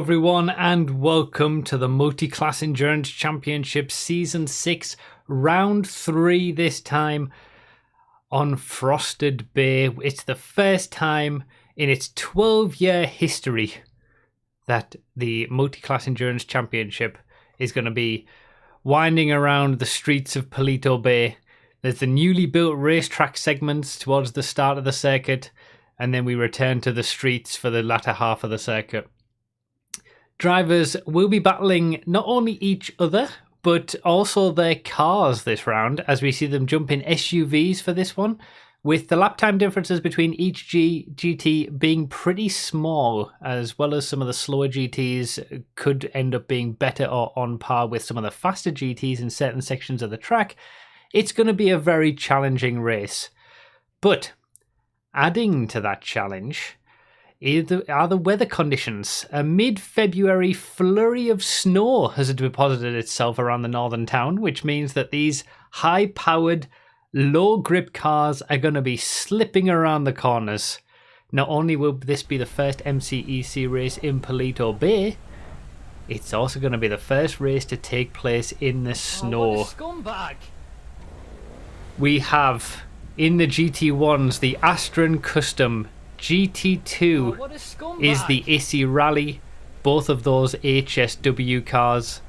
everyone, and welcome to the Multi-Class Endurance Championship Season 6, Round 3 this time on Frosted Bay. It's the first time in its 12-year history that the Multi-Class Endurance Championship is going to be winding around the streets of Paleto Bay. There's the newly built racetrack segments towards the start of the circuit, and then we return to the streets for the latter half of the circuit. Drivers will be battling not only each other, but also their cars this round, as we see them jump in SUVs for this one, with the lap time differences between each GT being pretty small, as well as some of the slower GTs could end up being better or on par with some of the faster GTs in certain sections of the track. It's going to be a very challenging race. But adding to that challenge are the weather conditions. A mid-February flurry of snow has deposited itself around the northern town, which means that these high-powered, low-grip cars are going to be slipping around the corners. Not only will this be the first MCEC race in Paleto Bay, it's also going to be the first race to take place in the snow. What a scumbag! We have, in the GT1s, the Astron Custom. GT2 is the Issi Rally. Both of those HSW cars,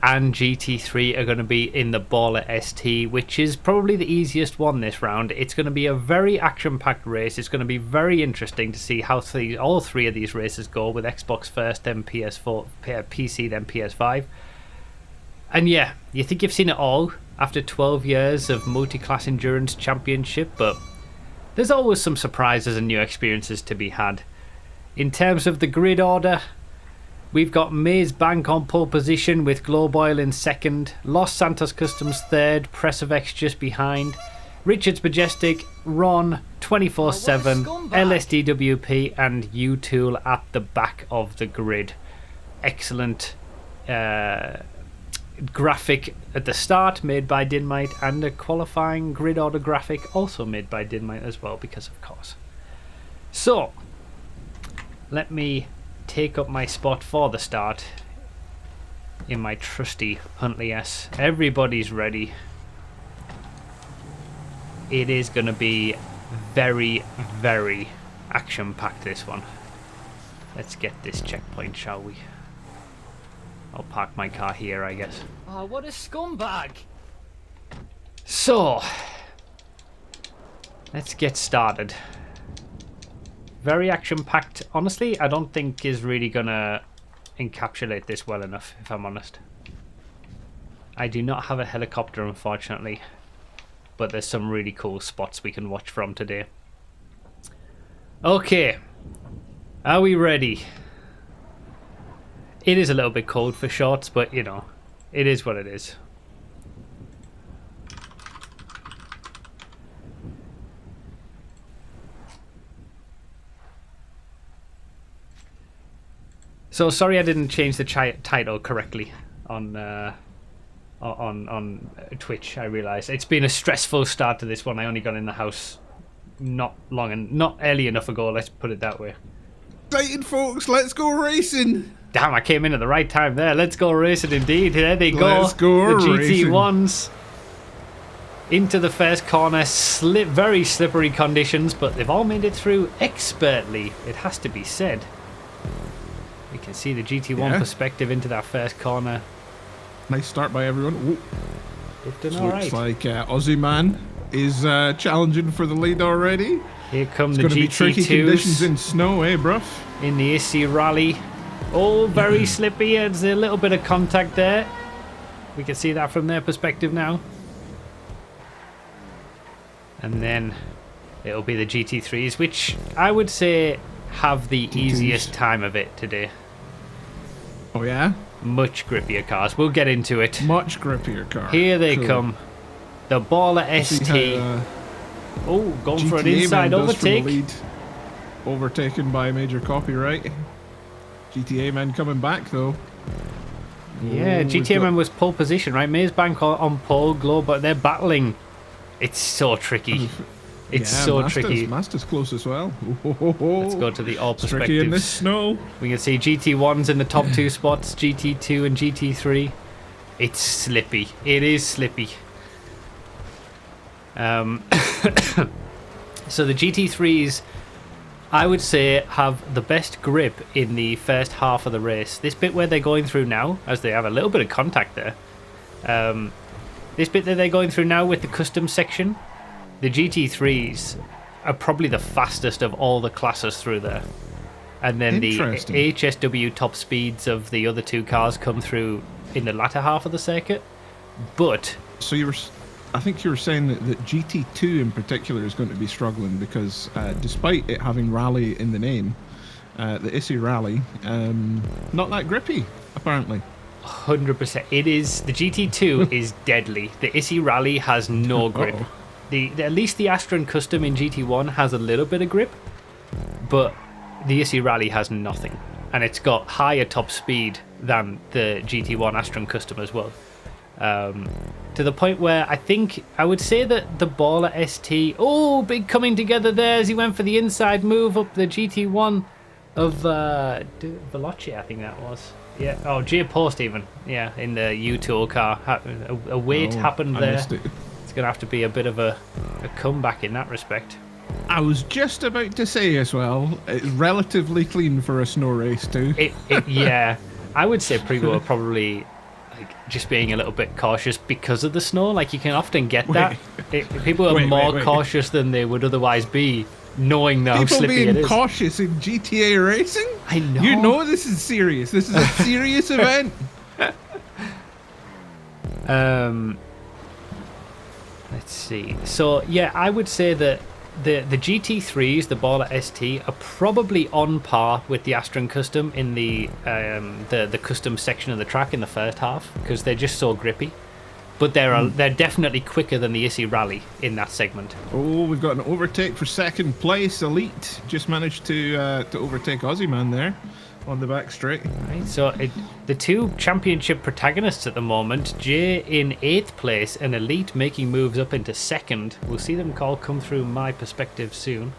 and GT3 are going to be in the Baller ST, which is probably the easiest one this round. It's going to be a very action-packed race. It's going to be very interesting to see how all three of these races go, with Xbox first, then PS4, PC, then PS5. And yeah, you think you've seen it all after 12 years of Multi-Class Endurance Championship, but there's always some surprises and new experiences to be had. In terms of the grid order, we've got Maze Bank on pole position with Globe Oil in second, Los Santos Customs third, Pressovex just behind, Richards Majestic, Ron 24/7, LSDWP and U-Tool at the back of the grid. Excellent graphic at the start made by Dynamite, and a qualifying grid order graphic also made by Dynamite as well, because of course. So let me take up my spot for the start in my trusty Huntley S. Everybody's ready. It is going to be very, very action packed, this one. Let's get this checkpoint, shall we? I'll park my car here, I guess. Oh, what a scumbag! So, let's get started. Very action-packed. Honestly, I don't think is really gonna encapsulate this well enough, if I'm honest. I do not have a helicopter, unfortunately, but there's some really cool spots we can watch from today. Okay, are we ready? It is a little bit cold for shorts, but you know, it is what it is. So sorry I didn't change the title correctly on Twitch. I realised it's been a stressful start to this one. I only got in the house not early enough ago. Let's put it that way. Exciting, folks! Let's go racing. Damn, I came in at the right time there. Let's go racing indeed. There they go. Let's go the racing. GT1s into the first corner. Very slippery conditions, but they've all made it through expertly, it has to be said. We can see the GT1 perspective into that first corner. Nice start by everyone. Ooh. They've done all right. Looks like Aussie Man is challenging for the lead already. Here come It's the going to be tricky conditions GT2s in snow, eh, bruv? in the Issi Rally. Oh, very slippy. There's a little bit of contact there. We can see that from their perspective now. And then it'll be the GT3s, which I would say have the easiest time of it today. Oh, yeah? Much grippier cars. We'll get into it. Much grippier car. Here they Cool. come. The Baller See ST. how, Oh, going for an GTA inside Man does from the overtake. lead. Overtaken by Major Copyright. GTA Man coming back, though. Yeah, Oh, GTA Man was pole position, right? Maze Bank on pole, Globe, but they're battling. It's so tricky. It's so tricky. Master's close as well. Let's go to the all It's tricky in this perspectives. snow. We can see GT1's in the top 2 spots, GT2 and GT3. It's slippy. It is slippy. So the GT3s, I would say, have the best grip in the first half of the race. This bit where they're going through now, as they have a little bit of contact there. This bit that they're going through now with the custom section, the GT3s are probably the fastest of all the classes through there. And then the HSW top speeds of the other 2 cars come through in the latter half of the circuit. But so I think you were saying that GT2 in particular is going to be struggling because despite it having rally in the name, the Issi rally, not that grippy apparently. 100%. It is. The GT2 is deadly. The Issi rally has no grip. At least the Astron custom in GT1 has a little bit of grip, but the Issi rally has nothing, and it's got higher top speed than the GT1 Astron custom as well. To the point where I would say that the Baller ST, big coming together there as he went for the inside move up the GT1 of Veloci, I think that was. Yeah. Oh, J Post even. Yeah, in the U-Tool car. A wait happened there. It's going to have to be a bit of a comeback in that respect. I was just about to say as well, it's relatively clean for a snow race too. Yeah. I would say Prego are probably just being a little bit cautious because of the snow. Like, you can often get that. People are more cautious than they would otherwise be, knowing how slippy it is. People being cautious in GTA racing? I know. You know this is serious. This is a serious event. Let's see. So, yeah, I would say that the GT3s, the Baller ST, are probably on par with the Astron Custom in the custom section of the track in the first half, because they're just so grippy. But they're definitely quicker than the Issi Rally in that segment. Oh, we've got an overtake for second place. Elite just managed to overtake Aussie Man there on the back straight. Right, so the 2 championship protagonists at the moment, Jay in 8th place and Elite making moves up into 2nd. We'll see them all come through my perspective soon.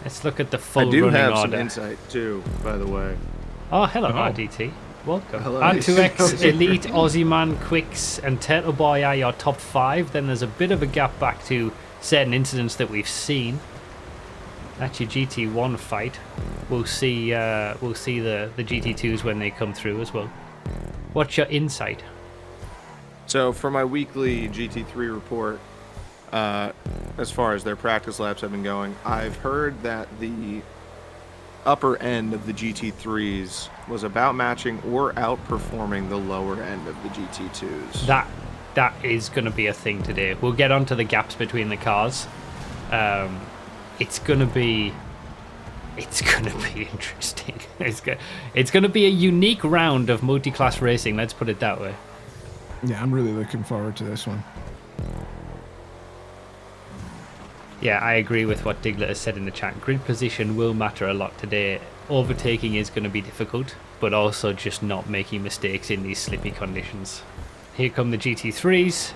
Let's look at the full running order. I do have some insight too, by the way. Oh, hello, RDT. Welcome. Hello. R2X, Elite, Aussie Man, Quicks, and Turtle Boy are your top 5. Then there's a bit of a gap back to certain incidents that we've seen. That's your GT1 fight. We'll see the GT2s when they come through as well. What's your insight? So for my weekly GT3 report, as far as their practice laps have been going, I've heard that the upper end of the GT3s was about matching or outperforming the lower end of the GT2s. That is going to be a thing today. We'll get onto the gaps between the cars. It's going to be interesting. It's going to be a unique round of multi-class racing, let's put it that way. Yeah, I'm really looking forward to this one. Yeah, I agree with what Diglett has said in the chat. Grid position will matter a lot today. Overtaking is going to be difficult, but also just not making mistakes in these slippy conditions. Here come the GT3s.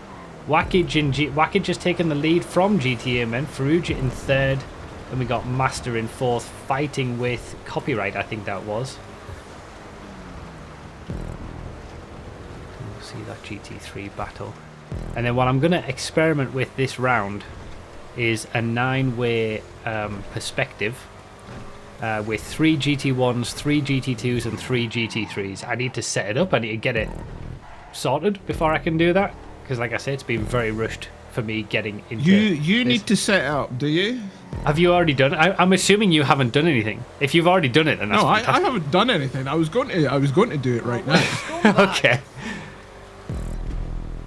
Wackage has taken the lead from GTA Men. Ferrugia in 3rd. Then we got Master in 4th, fighting with Copyright, I think that was. We'll see that GT3 battle. And then what I'm going to experiment with this round is a 9-way perspective with 3 GT1s, 3 GT2s and 3 GT3s. I need to set it up. I need to get it sorted before I can do that, because like I said, it's been very rushed for me getting into you need to set it up, do you? Have you already done it? I'm assuming you haven't done anything. If you've already done it, then that's fantastic. I haven't done anything. I was going to do it right now. Okay.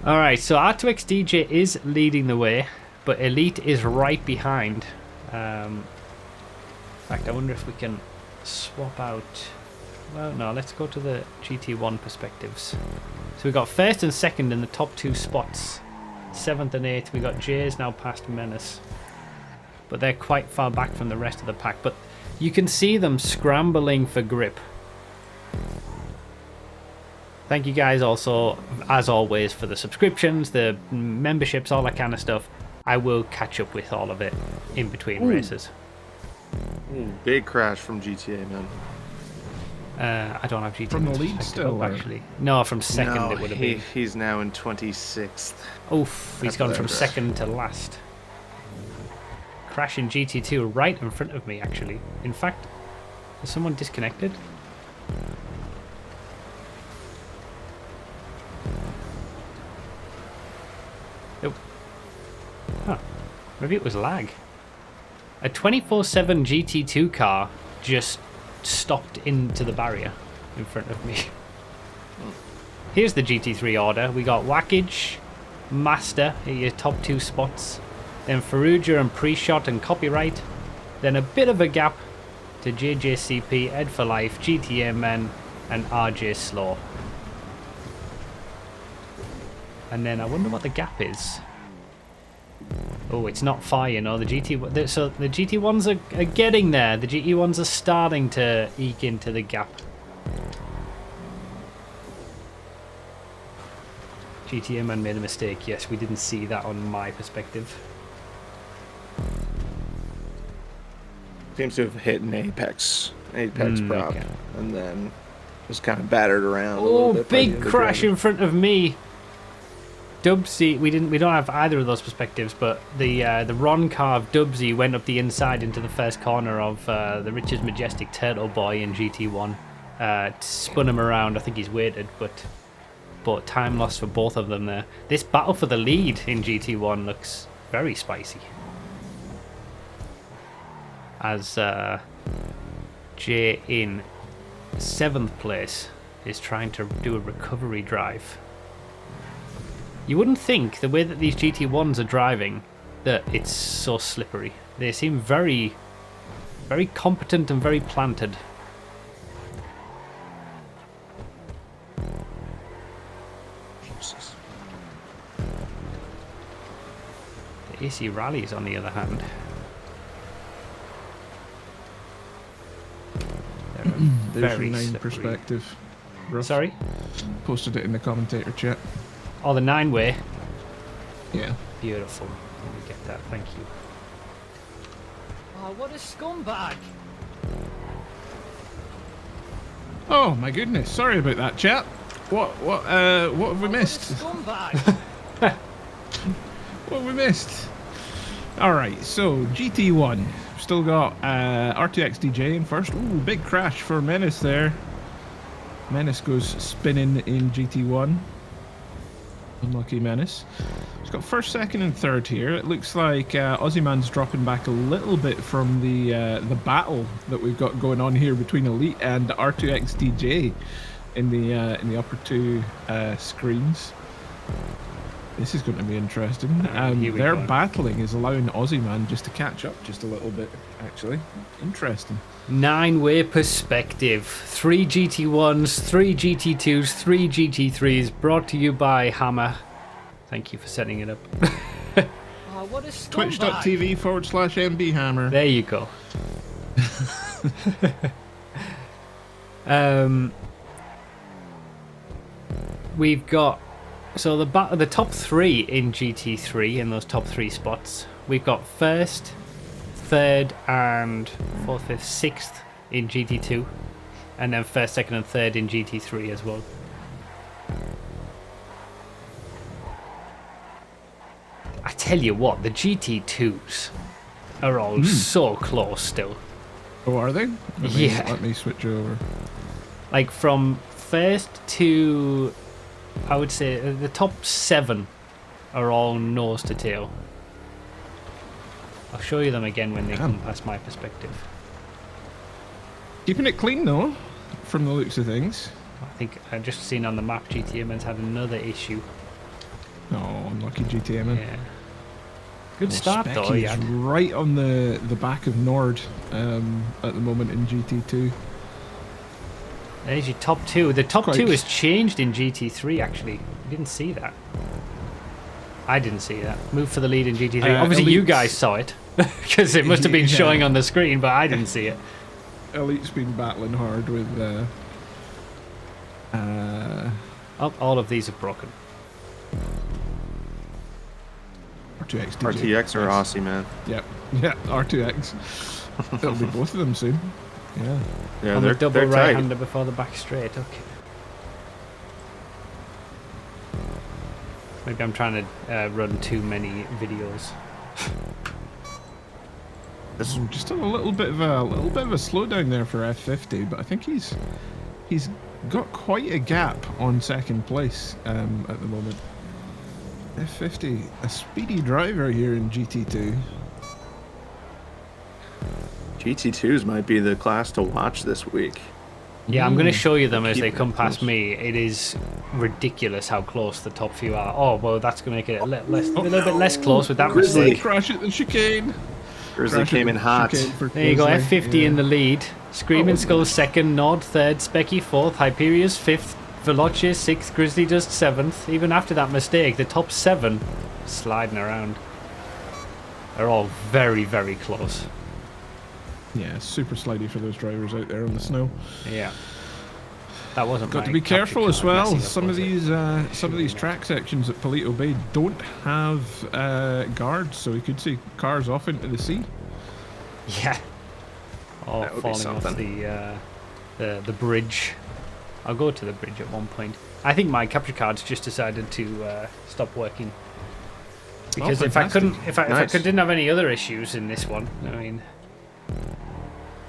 Alright, so R2X DJ is leading the way, but Elite is right behind. In fact, I wonder if we can swap out. Well, no, let's go to the GT1 perspectives. So we've got 1st and 2nd in the top 2 spots. 7th and 8th, we got Jay's now past Menace. But they're quite far back from the rest of the pack. But you can see them scrambling for grip. Thank you guys also, as always, for the subscriptions, the memberships, all that kind of stuff. I will catch up with all of it in between races. Big crash from GTA, man. I don't have GTA From the to lead check it still, up, or- actually. No, from second No, it would have been. he's now in 26th. Oof, he's After gone that from crash. second to last. Crash in GT2 right in front of me, actually. In fact, is someone disconnected? Nope. Huh. Maybe it was lag. A 24/7 GT2 car just stopped into the barrier in front of me. Here's the GT3 order. We got Wackage, Master at your top 2 spots. Then Faruja and Pre-Shot and Copyright. Then a bit of a gap to JJCP, Ed for Life, GTMN, and RJ Slow. And then I wonder what the gap is. Oh, it's not far, you know. The GT1s are getting there. The GT1s are starting to eke into the gap. GTMN made a mistake. Yes, we didn't see that on my perspective. Seems to have hit an apex prop, okay. and then just kind of battered around. a Oh, little bit by the big other crash driver. in front of me. Dubsy, we don't have either of those perspectives, but the Ron car of Dubsy went up the inside into the first corner of the Rich's Majestic Turtle Boy in GT1. Spun him around. I think he's waited, but time lost for both of them there. This battle for the lead in GT1 looks very spicy. As Jay in 7th place is trying to do a recovery drive. You wouldn't think, the way that these GT1s are driving, that it's so slippery. They seem very, very competent and very planted. Jesus. The Issi rallies, on the other hand, they're There's very your 9 slippery. perspective. Russ Sorry? posted it in the commentator chat. Oh, the 9-way. Yeah. Beautiful. Let me get that. Thank you. Oh, what a scumbag! Oh my goodness! Sorry about that, chat. What have we What a missed? scumbag! What have we missed? All right, so GT1 still got RTX DJ in first. Ooh, big crash for Menace there. Menace goes spinning in GT1. Unlucky Menace. He's got first, second, and third here. It looks like Aussie Man's dropping back a little bit from the battle that we've got going on here between Elite and R2X DJ in the upper 2 screens. This is going to be interesting. Here we Their go. battling is allowing Aussie Man just to catch up just a little bit, actually. Interesting. 9-way perspective. 3 GT1s, 3 GT2s, 3 GT3s. Brought to you by Hammer. Thank you for setting it up. Oh, what a scumbag! Twitch.tv/MB Hammer. There you go. We've got the top 3 in GT3 in those top 3 spots. We've got first, third, and fourth, fifth, sixth in GT2, and then first, second, and third in GT3 as well. I tell you what, the GT2s are all so close still. Oh, are they? Yeah. Let me switch over. Like from first to, I would say, the top 7 are all nose to tail. I'll show you them again when they come past my perspective. Keeping it clean, though, from the looks of things. I think I've just seen on the map GTMN's had another issue. Oh, unlucky GTM. Yeah. Good start though, Specky yeah. is right on the back of Nord at the moment in GT2. There's your top 2. The top Quite- 2 has changed in GT3 actually. I didn't see that. I didn't see that. Move for the lead in GT3. Obviously you Elite- guys saw it. Because it must have been Yeah. showing on the screen, but I didn't see it. Oh, all of these are broken. R2X, DJ. RTX or Nice. Aussie, man. Yep. Yeah, R2X. It'll be both of them soon. Yeah. Yeah, On the they're double tight. right-hander before the back straight. Okay. Maybe I'm trying to run too many videos. Just on a little bit of a slowdown there for F50, but I think he's got quite a gap on second place at the moment. F50, a speedy driver here in GT2. GT2s might be the class to watch this week. Yeah, I'm going to show you them as Keep they it come past close. me. It is ridiculous how close the top few are. Oh, well, that's going to make it a little bit less close with that Grizzly. mistake. Crash at the chicane. Grizzly Crash came at in the hot. chicane for There you go, Grizzly. F50 in the lead. Screaming Oh, Skull second, Nord third, Specky fourth, Hyperia's fifth, Veloce sixth, Grizzly Dust seventh. Even after that mistake, the top 7 sliding around. They're all very, very close. Yeah, super slidey for those drivers out there on the snow. Yeah. That wasn't Got my to be capture careful as card well. messing up, Some of was it? these track sections at Palito Bay don't have guards, so we could see cars off into the sea. Yeah. Oh, That would be falling off something. the bridge. I'll go to the bridge at one point. I think my capture card's just decided to stop working. Because if I Nice. didn't have any other issues in this one, I mean.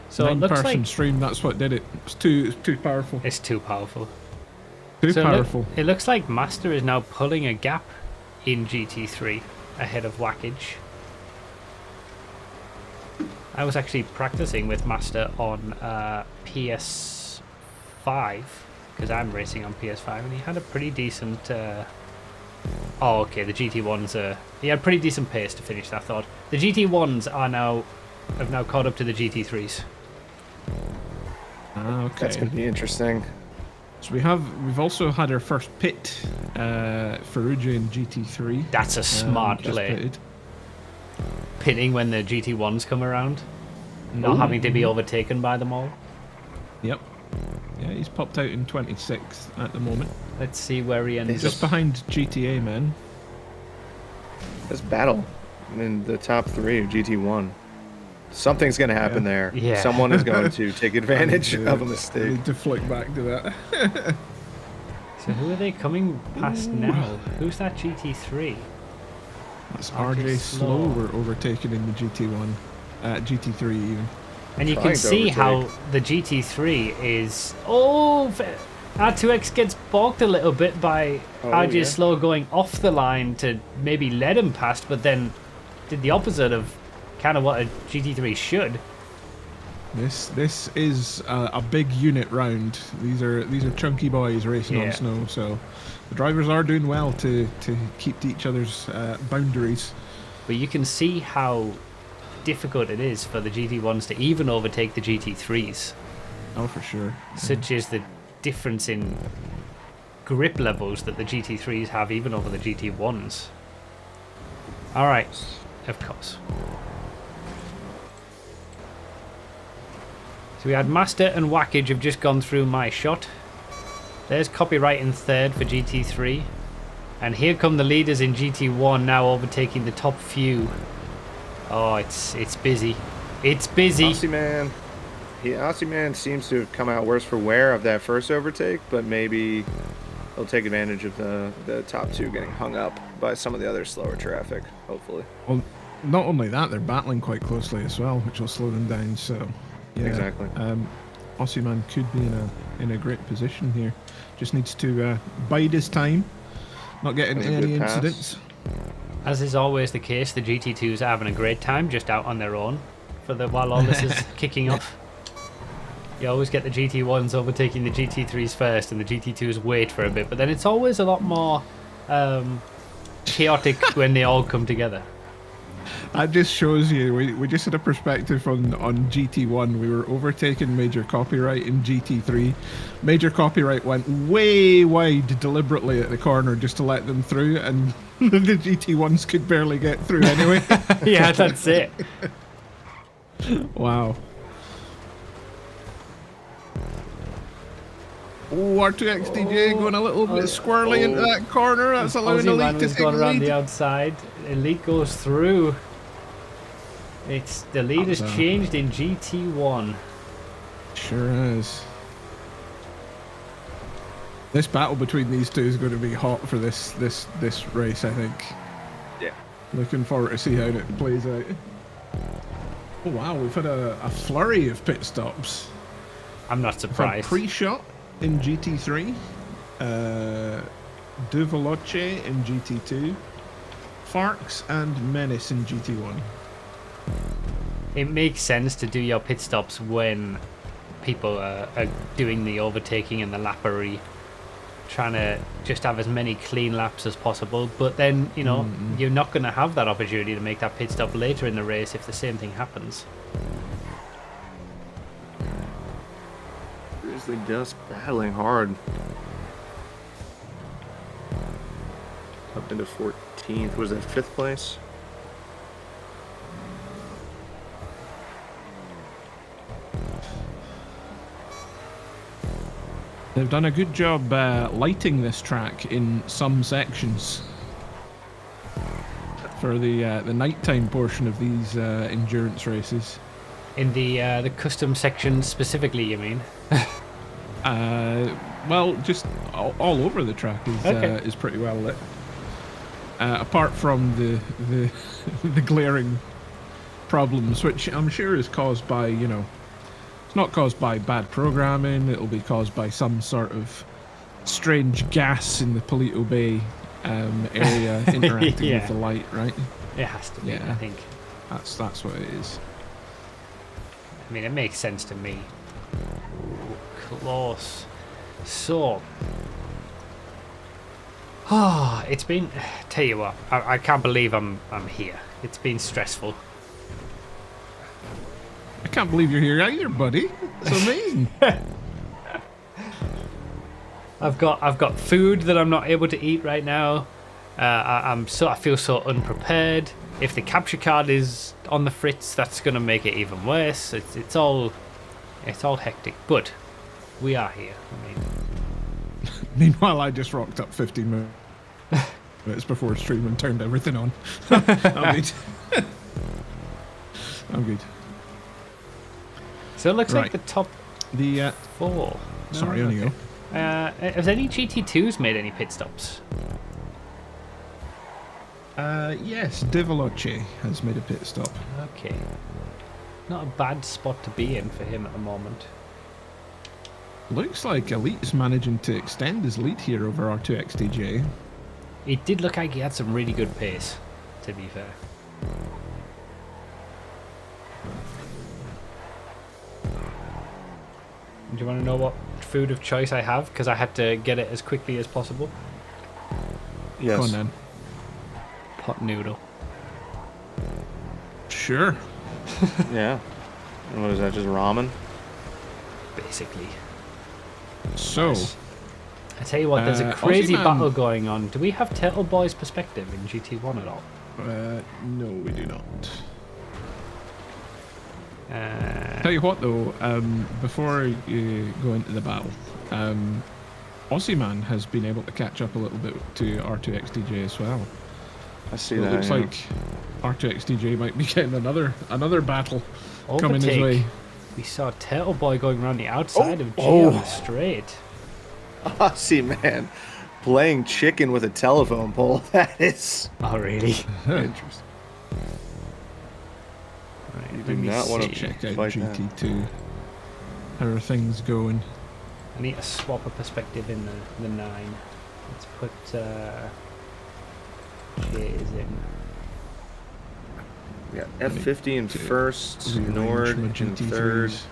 So it looks Nine-person like stream. That's what did it. It's too powerful. it's too powerful. Too So powerful. it looks like Master is now pulling a gap in GT3 ahead of Wackage. I was actually practicing with Master on PS5 because I'm racing on PS5, and he had a pretty decent. Oh, okay. The GT1s he had pretty decent pace to finish that. Thought the GT1s have now caught up to the GT3s. Okay. That's going to be interesting. So we've also had our first pit for Uja in GT3. That's a smart just play. pitted. Pitting when the GT1s come around, not having to be overtaken by them all. Yep. Yeah, he's popped out in 26th at the moment. Let's see where he ends Just up. behind GTA, man. This battle in the top 3 of GT1. Something's going to happen there. Yeah. Someone is going to take advantage of a I mistake. need to flick back to that. So who are they coming past now? Who's that GT3? That's RJ RJ Slow. Slow we're overtaking in the GT1. GT3 even. And you Trying can to see how overtake. the GT3 is... Oh! R2X gets balked a little bit by RJ yeah. Slow going off the line to maybe let him past, but then did the opposite of kind of what a GT3 should. This is a big unit round. These are chunky boys racing Yeah. on snow, so the drivers are doing well to keep to each other's boundaries. But you can see how difficult it is for the GT1s to even overtake the GT3s. Oh, for sure. Such is the difference in grip levels that the GT3s have even over the GT1s. Alright, of course. So we had Master and Wackage have just gone through my shot. There's Copyright in third for GT3. And here come the leaders in GT1 now overtaking the top few. Oh, it's busy. It's busy. Aussie Man seems to have come out worse for wear of that first overtake, but maybe he'll take advantage of the top 2 getting hung up by some of the other slower traffic, hopefully. Well, not only that, they're battling quite closely as well, which will slow them down. So, yeah, Exactly. Aussie Man could be in a great position here. Just needs to bide his time, not get into Any any good pass? incidents. As is always the case, the GT2s are having a great time just out on their own while all this is kicking off. You always get the GT1s overtaking the GT3s first and the GT2s wait for a bit, but then it's always a lot more chaotic when they all come together. That just shows you, we just had a perspective on GT1. We were overtaking Major Copyright in GT3. Major Copyright went way wide deliberately at the corner just to let them through, and the GT1s could barely get through anyway. Yeah, that's it. Wow. Oh, R2XDJ going a little bit squirrely into that corner. That's allowing Aussie man Elite to was take going the around lead. the outside. Elite goes through. It's the lead has changed in GT1. Sure is. This battle between these two is going to be hot for this race, I think. Yeah. Looking forward to see how it plays out. Oh wow, we've had a flurry of pit stops. I'm not We've had surprised. pre-shot in GT3, De Veloce in GT2, Farks and Menace in GT1. It makes sense to do your pit stops when people are doing the overtaking and the lappery, trying to just have as many clean laps as possible. But then, you know, you're not going to have that opportunity to make that pit stop later in the race if the same thing happens. Seriously, just battling hard. Up into 14th. Was that 5th place? They've done a good job lighting this track in some sections for the nighttime portion of these endurance races. In the custom section specifically, you mean? Well, just all over the track is pretty well lit. Apart from the the glaring problems, which I'm sure is caused by, you know, it's not caused by bad programming. It'll be caused by some sort of strange gas in the Polito Bay area interacting Yeah. with the light, right? It has to be, Yeah. I think. That's what it is. I mean, it makes sense to me. Ooh, close. So, it's been. Tell you what, I can't believe I'm here. It's been stressful. I can't believe you're here either, buddy. It's amazing. I've got food that I'm not able to eat right now. I feel so unprepared. If the capture card is on the fritz, that's gonna make it even worse. It's all hectic, but we are here. I mean, Meanwhile, I just rocked up 15 minutes before stream and turned everything on. I'm good. I'm good. so it looks like Right. the top The 4. sorry, on you go. Has any GT2s made any pit stops? Yes, De Veloce has made a pit stop. Okay. Not a bad spot to be in for him at the moment. Looks like Elite's managing to extend his lead here over R2XDJ. It did look like he had some really good pace, to be fair. Do you want to know what food of choice I have? Because I had to get it as quickly as possible. Yes. Go on then. Pot noodle. Sure. Yeah. And what is that? Just ramen? Basically. So, I tell you what, there's a crazy Aussie man- battle going on. Do we have Turtle Boy's perspective in GT1 at all? no, we do not. Uh, Tell you what though, before you go into the battle, Aussie Man has been able to catch up a little bit to R2XDJ as well. I see So it that. looks yeah. like R2XDJ might be getting another battle coming his overtake. way. We saw Turtle Boy going around the outside of G Oh. on the straight. I see, man. Playing chicken with a telephone pole. That is Oh, really? interesting. Right, You let do me not want see. to Check out Fight that. GT2. How are things going? I need to swap a perspective in the 9. Let's put J's in. We got F50 in first, Nord Rearrange my in third. GT3s.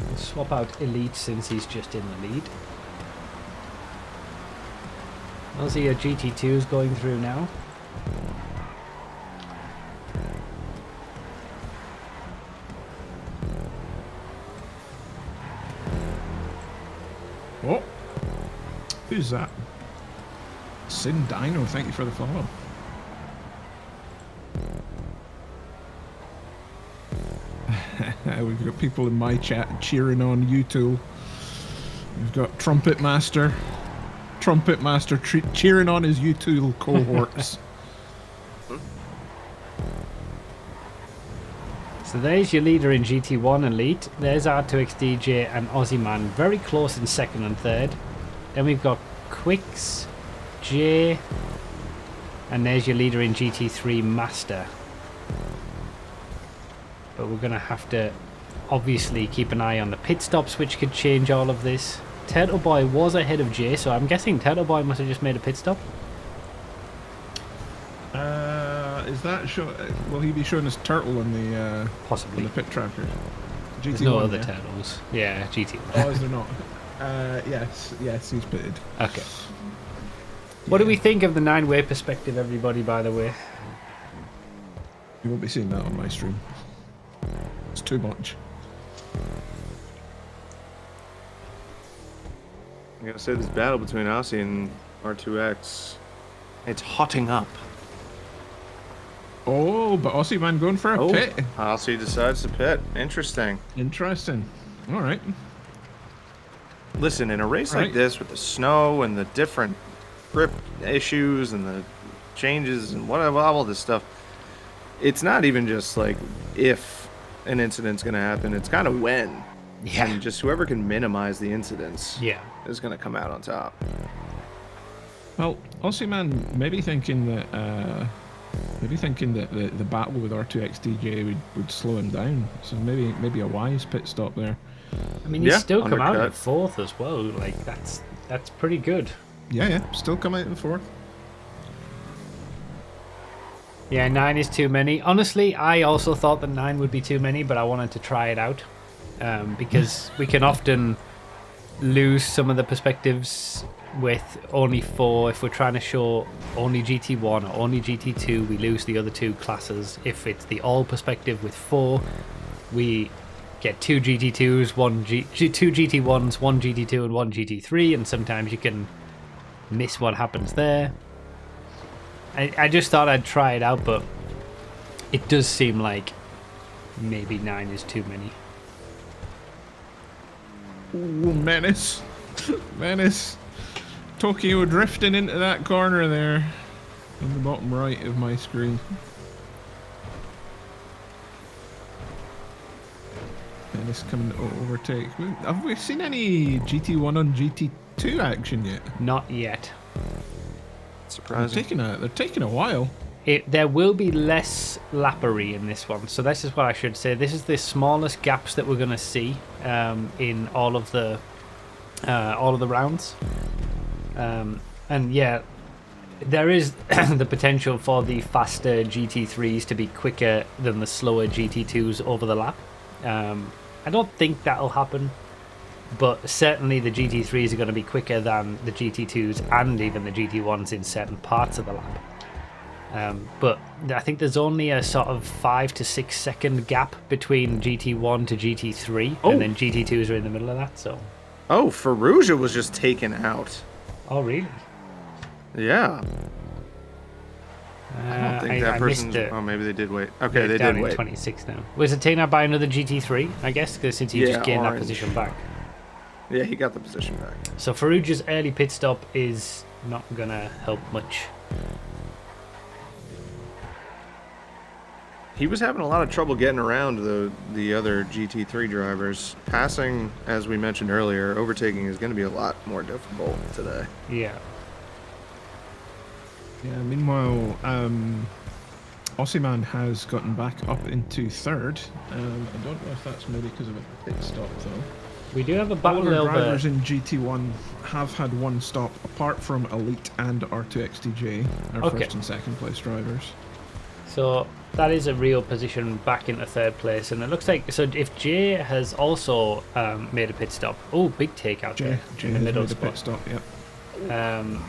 We'll swap out Elite since he's just in the lead. I'll see your GT2's going through now. Oh, who's that? Sin Dino, thank you for the follow. We've got people in my chat cheering on you two. We've got Trumpet Master cheering on his U2 cohorts. So there's your leader in GT1 Elite. There's R2XDJ and Aussie Man very close in second and third. Then we've got Quicks, J, and there's your leader in GT3 Master. But we're going to have to obviously keep an eye on the pit stops, which could change all of this. Turtle Boy was ahead of J, so I'm guessing Turtle Boy must have just made a pit stop. Is that show? Will he be showing us turtle on the Possibly. on the pit tracker? GT1, There's no other yeah? turtles. Yeah, GT1. Oh, is there not? Yes, he's pitted. Okay. What do we think of the 9-way perspective, everybody, by the way? You won't be seeing that on my stream. It's too much. I gotta say, this battle between Issi and R2X, it's hotting up. Oh, but Aussie Man going for a pit. Issi decides to pit. Interesting. Interesting. All right. Listen, in a race like this with the snow and the different grip issues and the changes and whatever, all this stuff, it's not even just like if an incident's going to happen, it's kind of when. Yeah. And just whoever can minimize the incidents is going to come out on top. Well, Aussie Man maybe thinking that the battle with R2XDJ would slow him down. So maybe a wise pit stop there. I mean, he's still come out in undercut. fourth as well. Like, that's pretty good. Yeah, still come out in fourth. Yeah, 9 is too many. Honestly, I also thought that 9 would be too many, but I wanted to try it out. Because we can often lose some of the perspectives with only 4. If we're trying to show only GT1 or only GT2, we lose the other 2 classes. If it's the all perspective with 4, we get 2 GT2s, 2 GT1s, 1 GT2 and 1 GT3, and sometimes you can miss what happens there. I just thought I'd try it out, but it does seem like maybe 9 is too many. Ooh, menace. Menace. Tokyo drifting into that corner there in the bottom right of my screen. Menace coming to overtake. Have we seen any GT1 on GT2 action yet? Not yet. Surprising. They're taking a while. There will be less lappery in this one, so this is what I should say. This is the smallest gaps that we're going to see in all of the rounds, and yeah, there is the potential for the faster GT3s to be quicker than the slower GT2s over the lap. I don't think that'll happen, but certainly the GT3s are going to be quicker than the GT2s and even the GT1s in certain parts of the lap. But I think there's only a sort of 5 to 6 second gap between GT1 to GT3, and then GT2s are in the middle of that. So. Oh, Ferrugia was just taken out. Oh, really? Yeah. I don't think that person's... missed it. Oh, maybe they did wait. Okay, they down did in wait. 26 now. Was it taken out by another GT3? I guess, because since he just gained orange. that position back. Yeah, he got the position back. So Ferrugia's early pit stop is not gonna help much. He was having a lot of trouble getting around the other GT3 drivers. Passing, as we mentioned earlier, overtaking is going to be a lot more difficult today. Yeah. Yeah, meanwhile, Ossiman has gotten back up into third. I don't know if that's maybe because of a pit stop, though. We do have a All battle of our over... drivers in GT1 have had one stop, apart from Elite and R2XDJ, our first and second place drivers. So that is a real position back into third place, and it looks like, so if Jay has also made a pit stop, oh, big takeout Jay in the middle made a spot. pit stop, yep.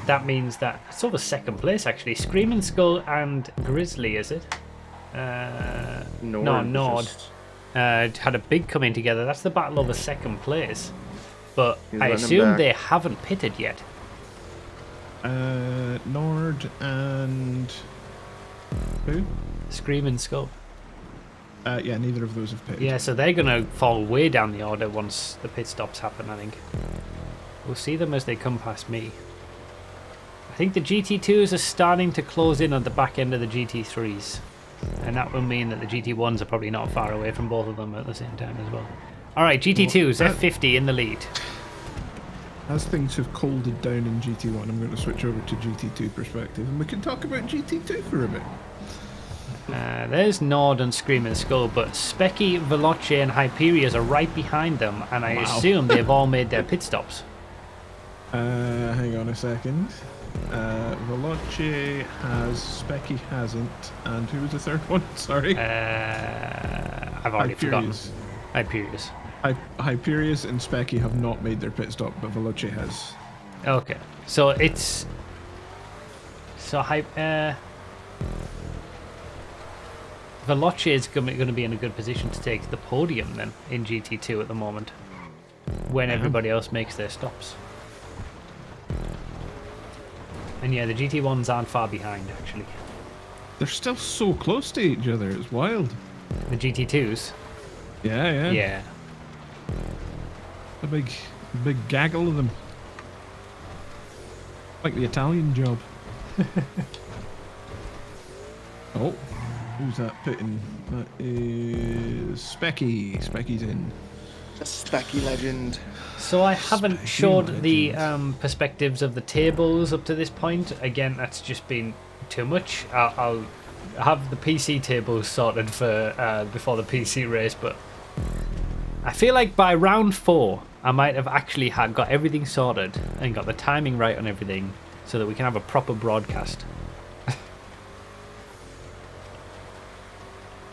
That means that it's over second place actually. Screaming Skull and Grizzly, is it? Nord. Had a big coming together. That's the battle over second place. But I assume they haven't pitted yet. Nord and who? Screaming Skull. Yeah, neither of those have pitted. Yeah, so they're gonna fall way down the order once the pit stops happen, I think. We'll see them as they come past me. I think the GT2s are starting to close in on the back end of the GT3s. And that will mean that the GT1s are probably not far away from both of them at the same time as well. Alright, GT2s, F50 in the lead. As things have cooled down in GT1, I'm going to switch over to GT2 perspective, and we can talk about GT2 for a bit. There's Nord and Screaming Skull, but Specky, Veloce and Hyperius are right behind them, and I assume they've all made their pit stops. Hang on a second. Veloce has, Specky hasn't, and who was the third one? Sorry. I've already forgotten. Hyperius. Hyperius and Specky have not made their pit stop, but Veloce has. Okay, so it's... Veloce is going to be in a good position to take the podium then in GT2 at the moment, when everybody else makes their stops. And yeah, the GT1s aren't far behind actually. They're still so close to each other, it's wild. The GT2s? Yeah. Yeah. A big gaggle of them. Like the Italian job. Oh, who's that pitting? That is Specky. Specky's in. A Specky legend. So I haven't showed the perspectives of the tables up to this point. Again, that's just been too much. I'll have the PC tables sorted for before the PC race, but I feel like by round 4, I might have actually got everything sorted and got the timing right on everything so that we can have a proper broadcast.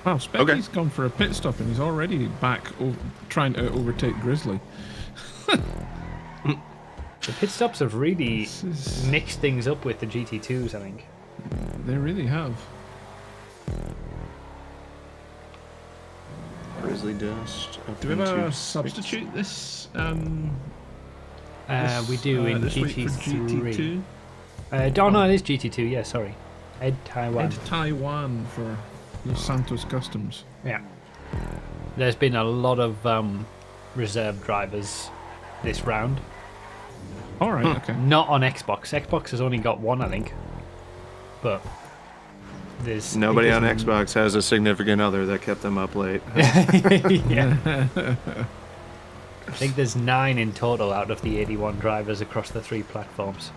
Wow, Specky's gone for a pit stop and he's already back trying to overtake Grizzly. The pit stops have really mixed things up with the GT2s, I think. They really have. Grizzly Dust. Do we have a substitute this? We do in this week for GT3. GT2? No, it is GT2, yeah, sorry. Ed Taiwan. Ed Taiwan for Los Santos Customs. Yeah. There's been a lot of reserve drivers this round. Alright, okay. Not on Xbox. Xbox has only got one, I think. But there's... Nobody on Xbox has a significant other that kept them up late. Yeah. I think there's 9 in total out of the 81 drivers across the 3 platforms.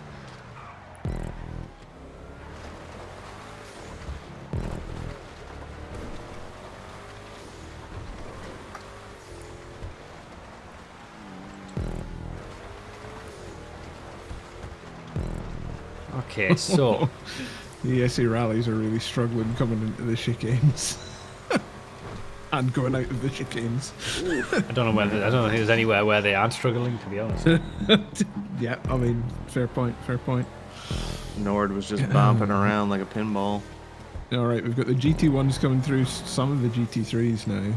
Okay, so the Issi rallies are really struggling coming into the chicanes. And going out of the chicanes. I don't know if there's anywhere where they aren't struggling, to be honest. Yeah, I mean, fair point. Nord was just bomping around like a pinball. Alright, we've got the GT1s coming through, some of the GT3s now.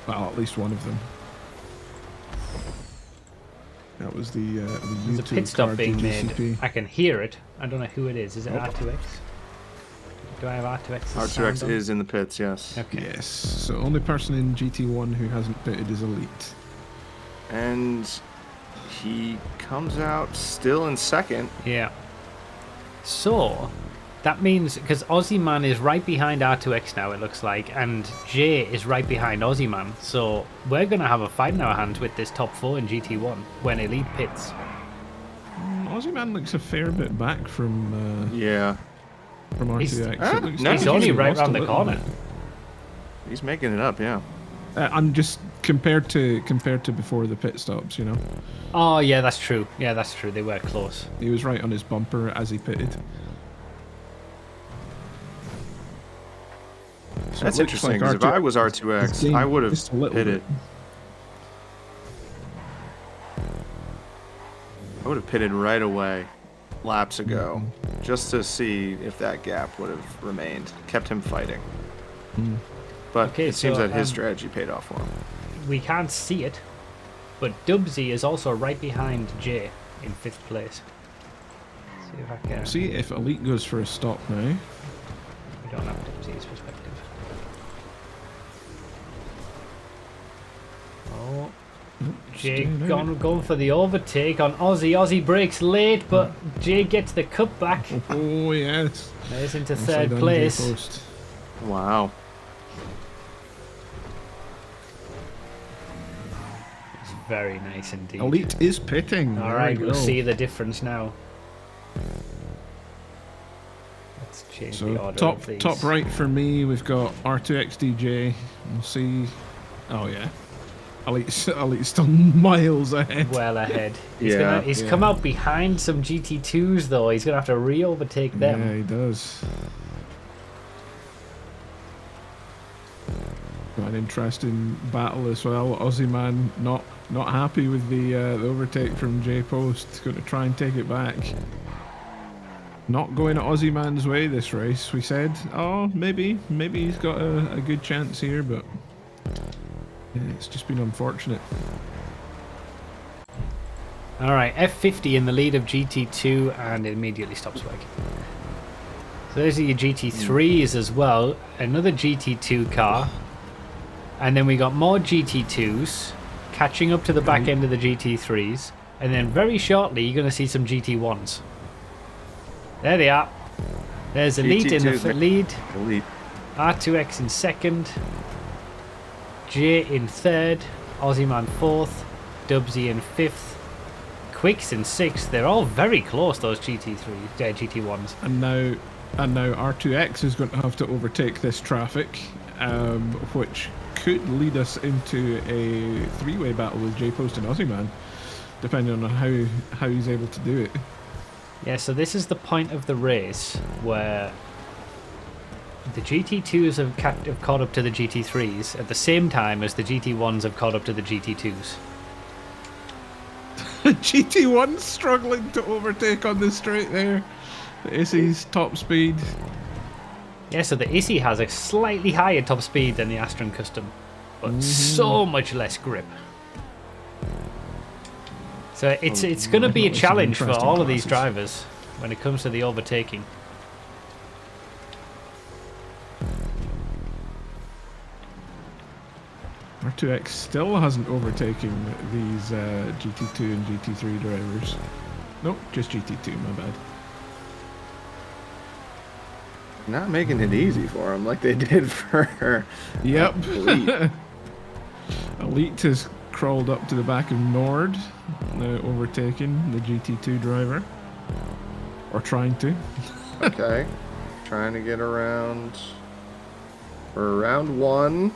Well, at least one of them. That was the There's a YouTube pit stop card being GCP. made. I can hear it. I don't know who it is. Is it R2X? Do I have R2X? R2X is in the pits, yes. Okay. Yes, so only person in GT1 who hasn't pitted is Elite. And he comes out still in second. Yeah. So that means because Aussie Man is right behind R2X now, it looks like, and Jay is right behind Aussie Man. So we're gonna have a fight in our hands with this top 4 in GT1 when Elite pits. Aussie Man looks a fair bit back from Yeah. from R2X. Ah, It looks no, like He's only right lost a around the little corner. bit. He's making it up, yeah. I'm just compared to before the pit stops, you know. Oh yeah, that's true. Yeah, that's true. They were close. He was right on his bumper as he pitted. So That's it looks interesting, like because if I was R2X, gained I would have just a little pitted. bit. I would have pitted right away, laps ago, just to see if that gap would have remained, kept him fighting. But Okay, it seems so, that his strategy paid off for him. We can't see it, but Dubsy is also right behind Jay in 5th place. See if I can. See if Elite goes for a stop now. We don't have Dubsy's perspective. Oh, Jay going for the overtake on Aussie. Aussie breaks late, but Jay gets the cutback. Oh, yes. There's into Inside third on place. J-post. Wow. It's very nice indeed. Elite is pitting. All There right, we we'll go. see the difference now. Let's change the So order top of these. top right for me, we've got R2XDJ. We'll see. Oh yeah, Elite's still miles ahead. Well ahead. Yeah, He's yeah. come out behind some GT2s though. He's gonna have to re-overtake them. Yeah, he does. Got an interesting battle as well. Aussie man not happy with the overtake from J Post. Going to try and take it back. Not going Aussie man's way this race. We said, oh, maybe he's got a good chance here, but yeah, it's just been unfortunate. All right, F50 in the lead of GT2, and it immediately stops working. So those are your GT3s as well. Another GT2 car, and then we got more GT2s catching up to the back end of the GT3s, and then very shortly you're going to see some GT1s. There they are. There's Elite in the GT2 's lead, Elite. R2X in second, J in third, Aussie Man fourth, Dubsy in fifth, Quicks in sixth. They're all very close, those GT1s. And now R2X is going to have to overtake this traffic, which could lead us into a three-way battle with J Post and Aussie Man, depending on how he's able to do it. Yeah, so this is the point of the race where the GT2s have caught up to the GT3s at the same time as the GT1s have caught up to the GT2s. GT1 struggling to overtake on the straight there. The Issi's top speed. Yeah, so the Issi has a slightly higher top speed than the Astron Custom, but so much less grip. So it's going to be a It's an challenge for interesting all of these classes. drivers when it comes to the overtaking. R2X still hasn't overtaken these GT2 and GT3 drivers. Nope, just GT2, my bad. Not making it easy for him like they did for Yep. Elite. Elite has crawled up to the back of Nord, now overtaking the GT2 driver. Or trying to. Okay. Trying to get around. We're around one.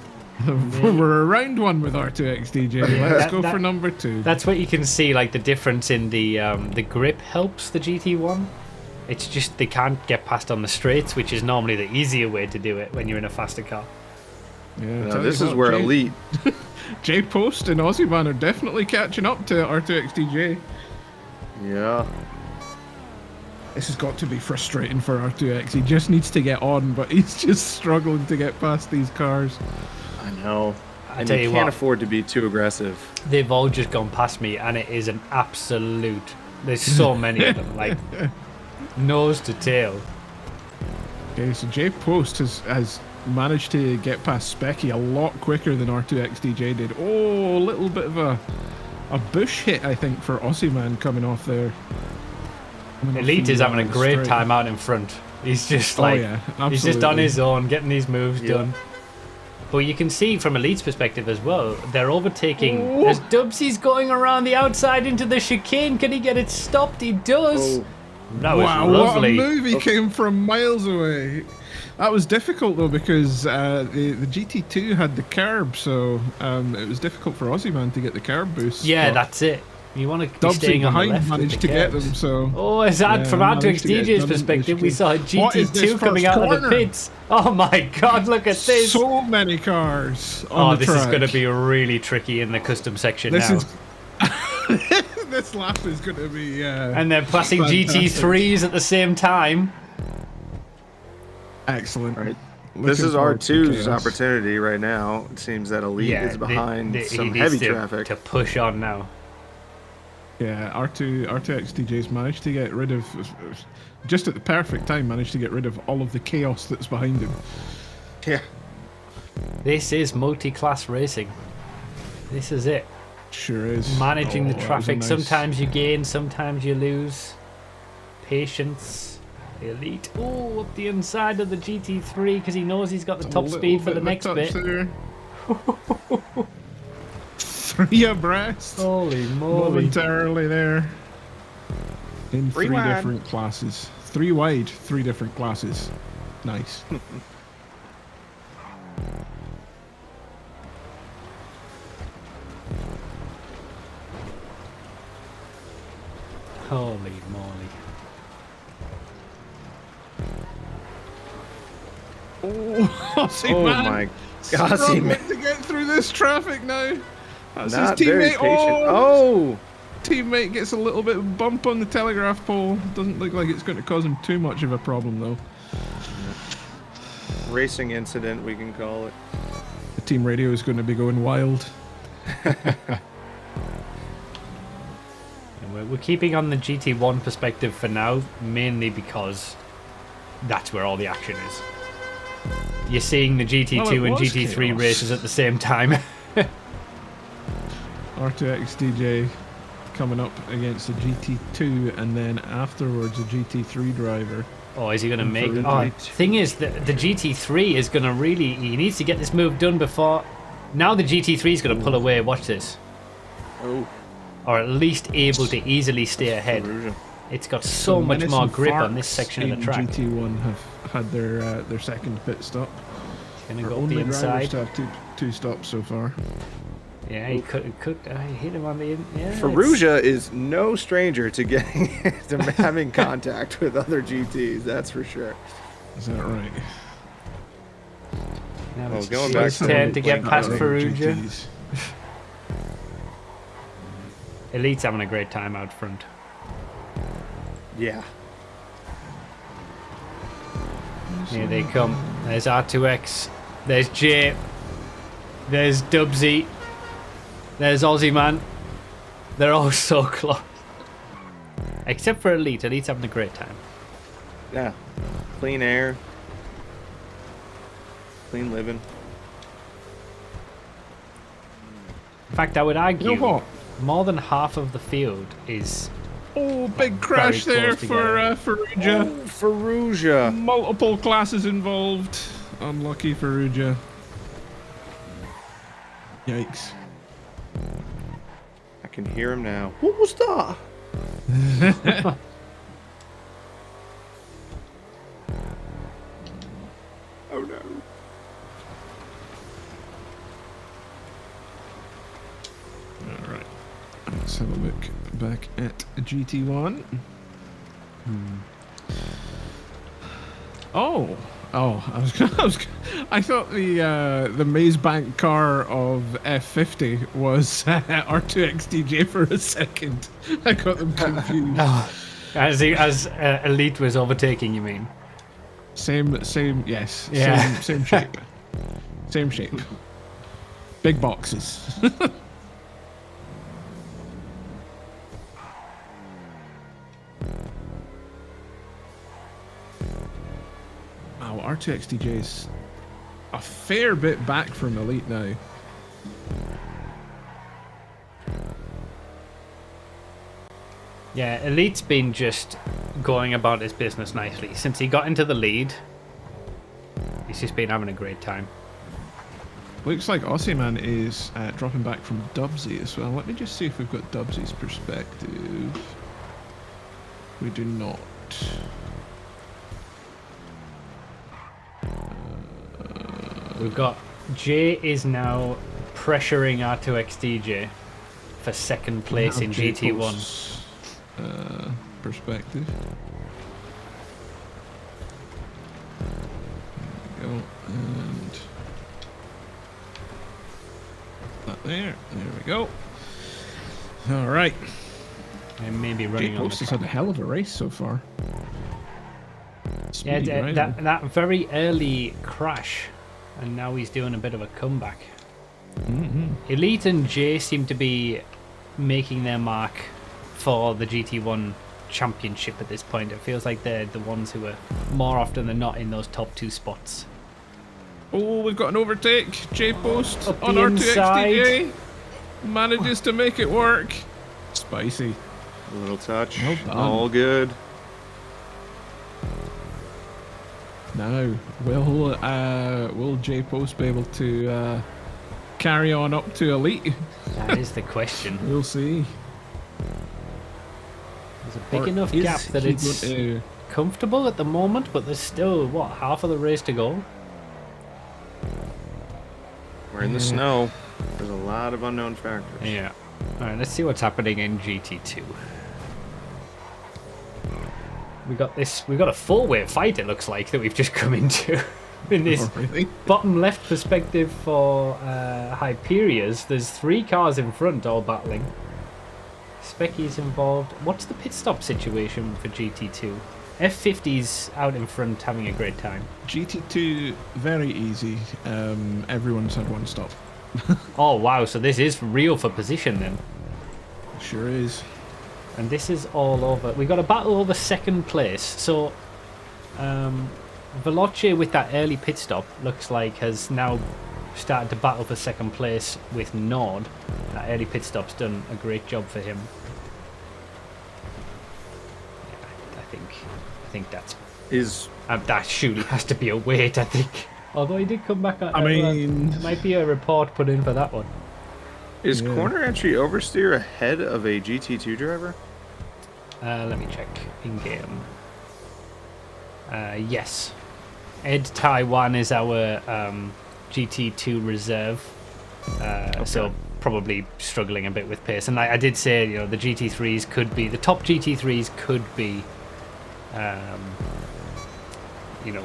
We're around one with R2XDJ. Let's go for number 2. That's what you can see, like the difference in the grip helps the GT1. It's just they can't get past on the straights, which is normally the easier way to do it when you're in a faster car. Yeah, No, tell this you is what, where J- Elite. J Post and Aussie Man are definitely catching up to R2XDJ. Yeah. This has got to be frustrating for R2X. He just needs to get on, but he's just struggling to get past these cars. I know. I And tell you you can't what, afford to be too aggressive. they've all just gone past me, and it is an absolute. There's so many of them, like nose to tail. Okay, so J Post has managed to get past Specky a lot quicker than R2XDJ did. Oh, a little bit of a bush hit, I think, for Aussie Man coming off there. Elite is having a great time out in front. He's just like, he's just on his own, getting these moves done. But you can see from Elite's perspective as well, they're overtaking. As Dubsy's going around the outside into the chicane, can he get it stopped? He does. Oh. That was Wow, lovely. what a move! He came from miles away. That was difficult though because the GT2 had the curb, so it was difficult for Aussie Man to get the curb boost. Yeah, but that's it. You want to be Dubsy staying on the behind left with managed the to get curbs. them. So Oh, is that from managed to get R2XDJ's done perspective? We into saw a the What is this GT2 coming first out of the corner? pits. Oh my god, look at this. so many cars on Oh, the this track. is going to be really tricky in the custom section This now. is this lap is going to be And they're passing fantastic. GT3s at the same time. Excellent. All right. This Looking is forward to R2's chaos. opportunity right now. It seems that Elite is behind he some needs heavy to, traffic. to push on now. Yeah, R2XDJ's managed to get rid of, just at the perfect time, managed to get rid of all of the chaos that's behind him. Yeah. This is multi-class racing. This is it. Sure is. Managing the that was a traffic. nice- Sometimes you gain, sometimes you lose. Patience. The Elite. Oh, up the inside of the GT3 because he knows he's got the a top little speed for bit the of a next touch bit. there. 3 abreast. Holy moly. Momentarily there. In 3 wide. different classes. 3 wide, 3 different classes. Nice. Holy moly. Oh, see, Oh man. my Struggling gosh, to get through this traffic now. That's not his very teammate. patient. Oh, Oh, teammate gets a little bit of bump on the telegraph pole. Doesn't look like it's going to cause him too much of a problem though. racing incident, we can call it. The team radio is going to be going wild. And we're keeping on the GT1 perspective for now, mainly because that's where all the action is. You're seeing the GT2 Well, it and was GT3 chaos. races at the same time. R2X DJ coming up against the GT2 and then afterwards a GT3 driver. Oh, is he going to make... For Oh, the thing is, the GT3 is going to really... He needs to get this move done before... Now the GT3 is going to pull away. Watch this. Oh, Or at least able to easily stay ahead. Ferrugia. It's got so much Menace more and grip on this Farks section of the in track. GT1 have had their second pit stop. Going to Our go up only the drivers inside. to have two stops so far. Yeah, he could hit him on the... Yeah, it's- Ferrugia is no stranger to getting to having contact with other GTs. That's for sure. Is that right? Now Oh, it's going his back to turn the to get point past of Ferrugia. GTs. Elite's having a great time out front. Yeah. Here they come. There's R2X. There's Jay. There's Dubsy. There's Aussie Man. They're all so close. Except for Elite. Elite's having a great time. Yeah. Clean air. Clean living. In fact, I would argue You know what? more than half of the field is... Oh, big crash very there close for Ferrugia. Oh, Ferrugia. Multiple classes involved. Unlucky Ferrugia. Yikes. I can hear him now. What was that? Oh no. Alright. Let's have a look back at GT1. Oh, I thought the Maze Bank car of F50 was R2XDJ for a second. I got them confused. As Elite was overtaking, you mean? Same, yes. Yeah. Same shape. Same shape. Big boxes. Wow, R2XDJ is a fair bit back from Elite now. Yeah, Elite's been just going about his business nicely. Since he got into the lead, he's just been having a great time. Looks like Aussie Man is dropping back from Dubsy as well. Let me just see if we've got Dubsy's perspective. We do not. We've got Jay is now pressuring R2XDJ for second place in Have GT1. J-Post's, perspective. There we go. And that there. There we go. All right. And maybe running on the J-Post has track. had a hell of a race so far. Yeah, Speedy rider. that very early crash, and now he's doing a bit of a comeback. Elite and Jay seem to be making their mark for the GT1 championship at this point. It feels like they're the ones who are more often than not in those top 2 spots. Oh, we've got an overtake. J-Post Up on the R2XDJ. Manages to make it work. Spicy. A little touch. Well done. All good. Now, will J Post be able to carry on up to elite? That is the question. We'll see. There's a big Or enough is gap that he it's going to- comfortable at the moment, but there's still, what, half of the race to go? We're in the snow. There's a lot of unknown factors. Yeah. Alright, let's see what's happening in GT2. We've got a four-way fight, it looks like, that we've just come into. In this Oh, really? bottom left perspective for Hyperia's, there's 3 cars in front all battling. Specky's involved. What's the pit stop situation for GT2? F50's out in front having a great time. GT2, very easy. Everyone's had one stop. Oh wow, so this is real for position then. Sure is. And this is all over. We got a battle over second place. So Veloce with that early pit stop looks like has now started to battle for second place with Nord. That early pit stop's done a great job for him. Yeah, I think that's that surely has to be a wait, I think. Although he did come back. I mean, there might be a report put in for that one. Is Yeah. corner entry oversteer ahead of a GT2 driver? Let me check in game. Yes, Ed Taiwan is our GT2 reserve, so probably struggling a bit with pace. And I did say, you know, the GT3s could be the top GT3s could be, you know,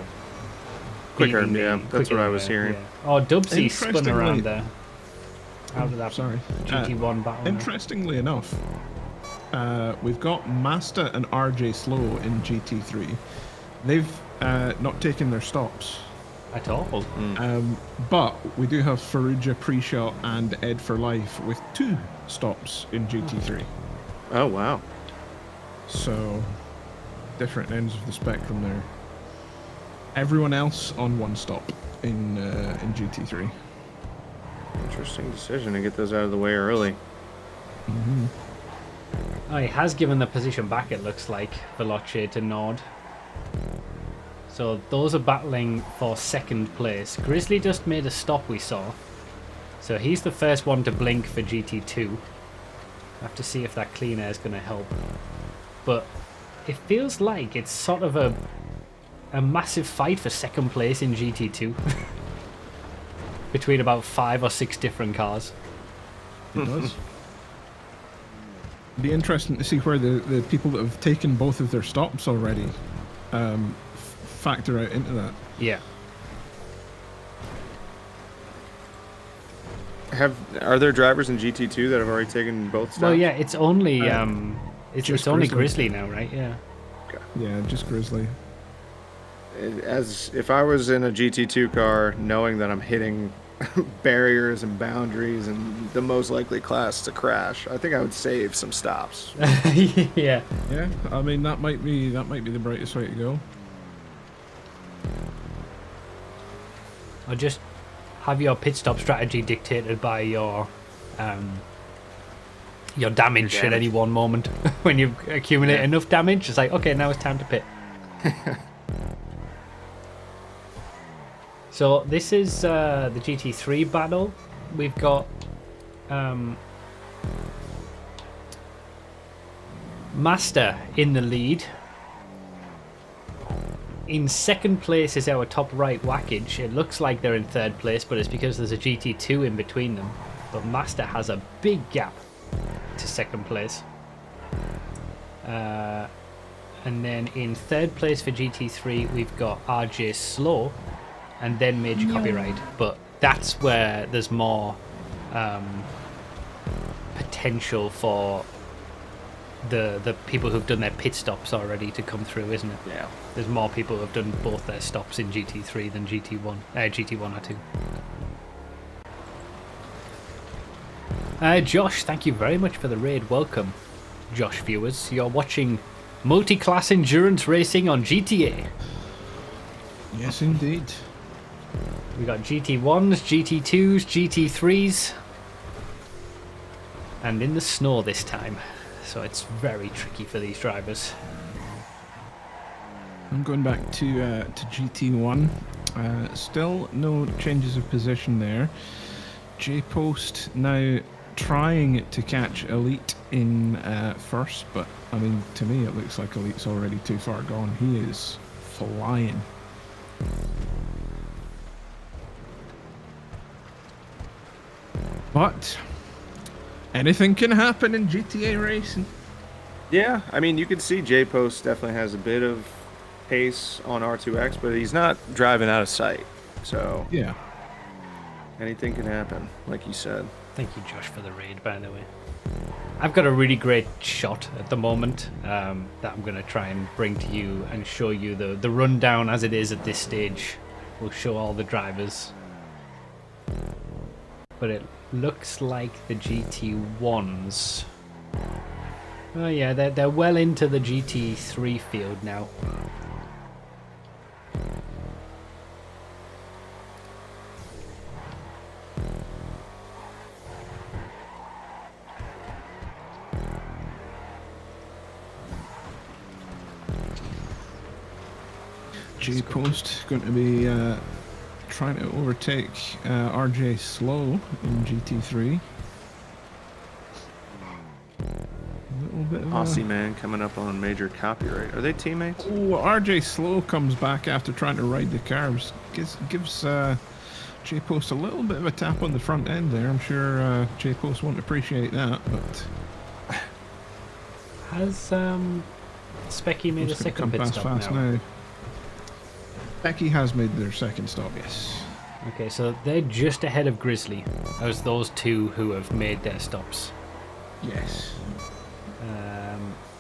Quicker, beating the- yeah, that's quicker what I than was the- hearing. yeah. Oh, Dubsy spun Interestingly- around there. Out of that Sorry. GT1 battle. Interestingly enough, we've got Mazda and RJ Slow in GT3. They've not taken their stops. At all. But we do have Faruja Pre-Shot and Ed for Life with 2 stops in GT3. Oh, wow. So, different ends of the spectrum there. Everyone else on 1 stop in GT3. Interesting decision to get those out of the way early. Oh, he has given the position back, it looks like, Veloce to Nord. So those are battling for second place. Grizzly just made a stop, we saw. So he's the first one to blink for GT2. Have to see if that clean air is going to help. But it feels like it's sort of a massive fight for second place in GT2. Between about 5 or 6 different cars. It does. Be interesting to see where the people that have taken both of their stops already factor out into that. Yeah. Are there drivers in GT2 that have already taken both stops? Well, yeah, it's only just it's only Grizzly. Grizzly now, right? Yeah. Yeah, just Grizzly. As if I was in a GT2 car, knowing that I'm hitting barriers and boundaries and the most likely class to crash, I think I would save some stops. Yeah. Yeah, I mean that might be the brightest way to go. Or just have your pit stop strategy dictated by your damage at any one moment. When you accumulate enough damage, it's like, okay, now it's time to pit. So this is the GT3 battle. We've got Master in the lead. In second place is our top right Whackage. It looks like they're in third place, but it's because there's a GT2 in between them. But Master has a big gap to second place. And then in third place for GT3, we've got RJ Slow, and then Major Copyright. But that's where there's more potential for the people who've done their pit stops already to come through, isn't it? Yeah. There's more people who've done both their stops in GT3 than GT1 or 2. Josh, thank you very much for the raid. Welcome, Josh viewers. You're watching multi-class endurance racing on GTA. Yes, indeed. We got GT1s, GT2s, GT3s. and in the snow this time, so it's very tricky for these drivers. I'm going back to GT1. Still no changes of position there. J-Post now trying to catch Elite in first, but I mean, to me it looks like Elite's already too far gone. He is flying. But anything can happen in GTA racing. Yeah, I mean, you can see J-Post definitely has a bit of pace on R2X, but he's not driving out of sight. So Yeah. anything can happen, like you said. Thank you, Josh, for the raid, by the way. I've got a really great shot at the moment that I'm going to try and bring to you and show you the rundown as it is at this stage. We'll show all the drivers. But it looks like the GT1s. Oh yeah, they're well into the GT3 field now. J-Post going to be trying to overtake RJ Slow in GT3. A little bit of Aussie man coming up on major copyright. Are they teammates? Oh, RJ Slow comes back after trying to ride the carbs. Gives J-Post a little bit of a tap on the front end there. I'm sure J-Post won't appreciate that, but... Has Specky made a second pit stop now? Becky has made their second stop, yes. Okay, so they're just ahead of Grizzly as those two who have made their stops. Yes.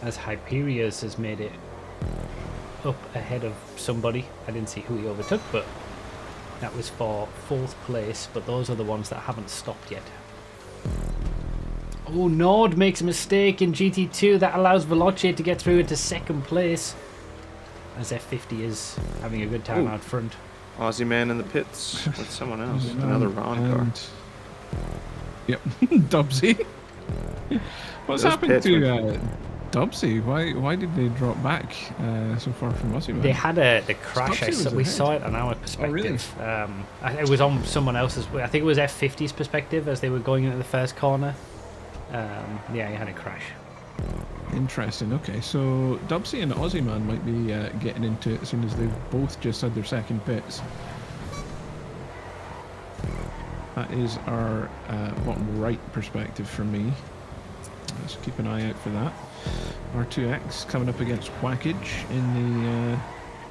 As Hyperius has made it up ahead of somebody. I didn't see who he overtook, but that was for 4th place, but those are the ones that haven't stopped yet. Oh, Nord makes a mistake in GT2 that allows Veloce to get through into 2nd place, as F50 is having a good time out front. Aussie man in the pits with someone else. Another Ron car. Yep, Dubsy. What's Those happened pits to Dubsy? Why did they drop back so far from Aussie man? They had the crash. Dubsy was We ahead. saw it on our perspective. Oh, really? It was on someone else's. I think it was F50's perspective as they were going into the first corner. Yeah, he had a crash. Interesting. Okay, so Dubsy and Aussie Man might be getting into it as soon as they've both just had their second pits. That is our bottom right perspective for me. Let's keep an eye out for that. R2X coming up against Whackage in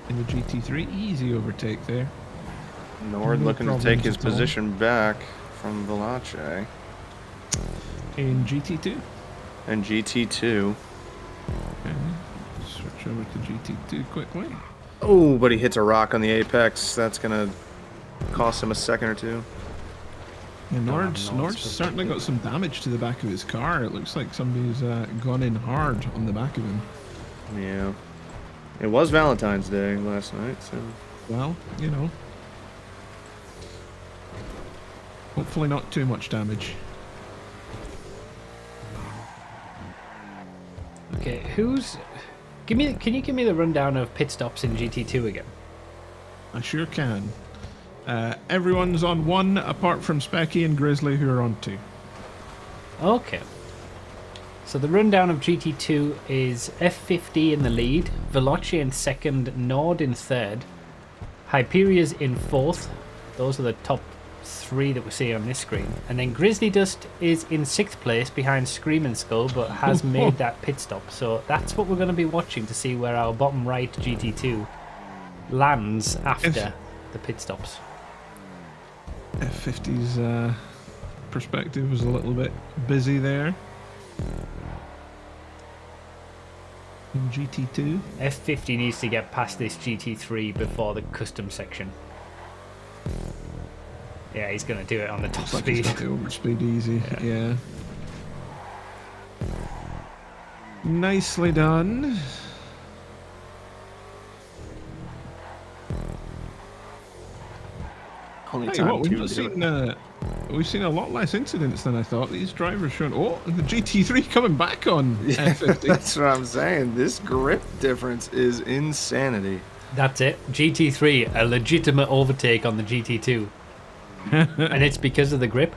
the GT3. Easy overtake there. Nord No looking to take problems his at all. position back from Veloce. In GT2. And GT2. Okay, switch over to GT2 quickly. Oh, but he hits a rock on the apex. That's going to cost him a second or two. And Nord's Nord's certainly got some damage to the back of his car. It looks like somebody's gone in hard on the back of him. Yeah. It was Valentine's Day last night, so... Well, you know. Hopefully not too much damage. Okay, can you give me the rundown of pit stops in GT2 again? I sure can. Everyone's on 1 apart from Specky and Grizzly who are on 2. Okay. So the rundown of GT2 is F50 in the lead, Veloce in 2nd, Nord in 3rd, Hyperia's in 4th. Those are the top 3 that we're seeing on this screen. And then Grizzly Dust is in 6th place behind Screaming Skull, but has made that pit stop. So that's what we're going to be watching to see where our bottom right GT2 lands after the pit stops. F50's perspective was a little bit busy there. In GT2. F50 needs to get past this GT3 before the custom section. Yeah, he's going to do it on the top Like he's speed. got the overspeed easy, yeah. Nicely done. Only Hey, time what, to do it. we've seen a lot less incidents than I thought. These drivers showing. Oh, the GT3 coming back on F50. That's what I'm saying. This grip difference is insanity. That's it. GT3, a legitimate overtake on the GT2. And it's because of the grip.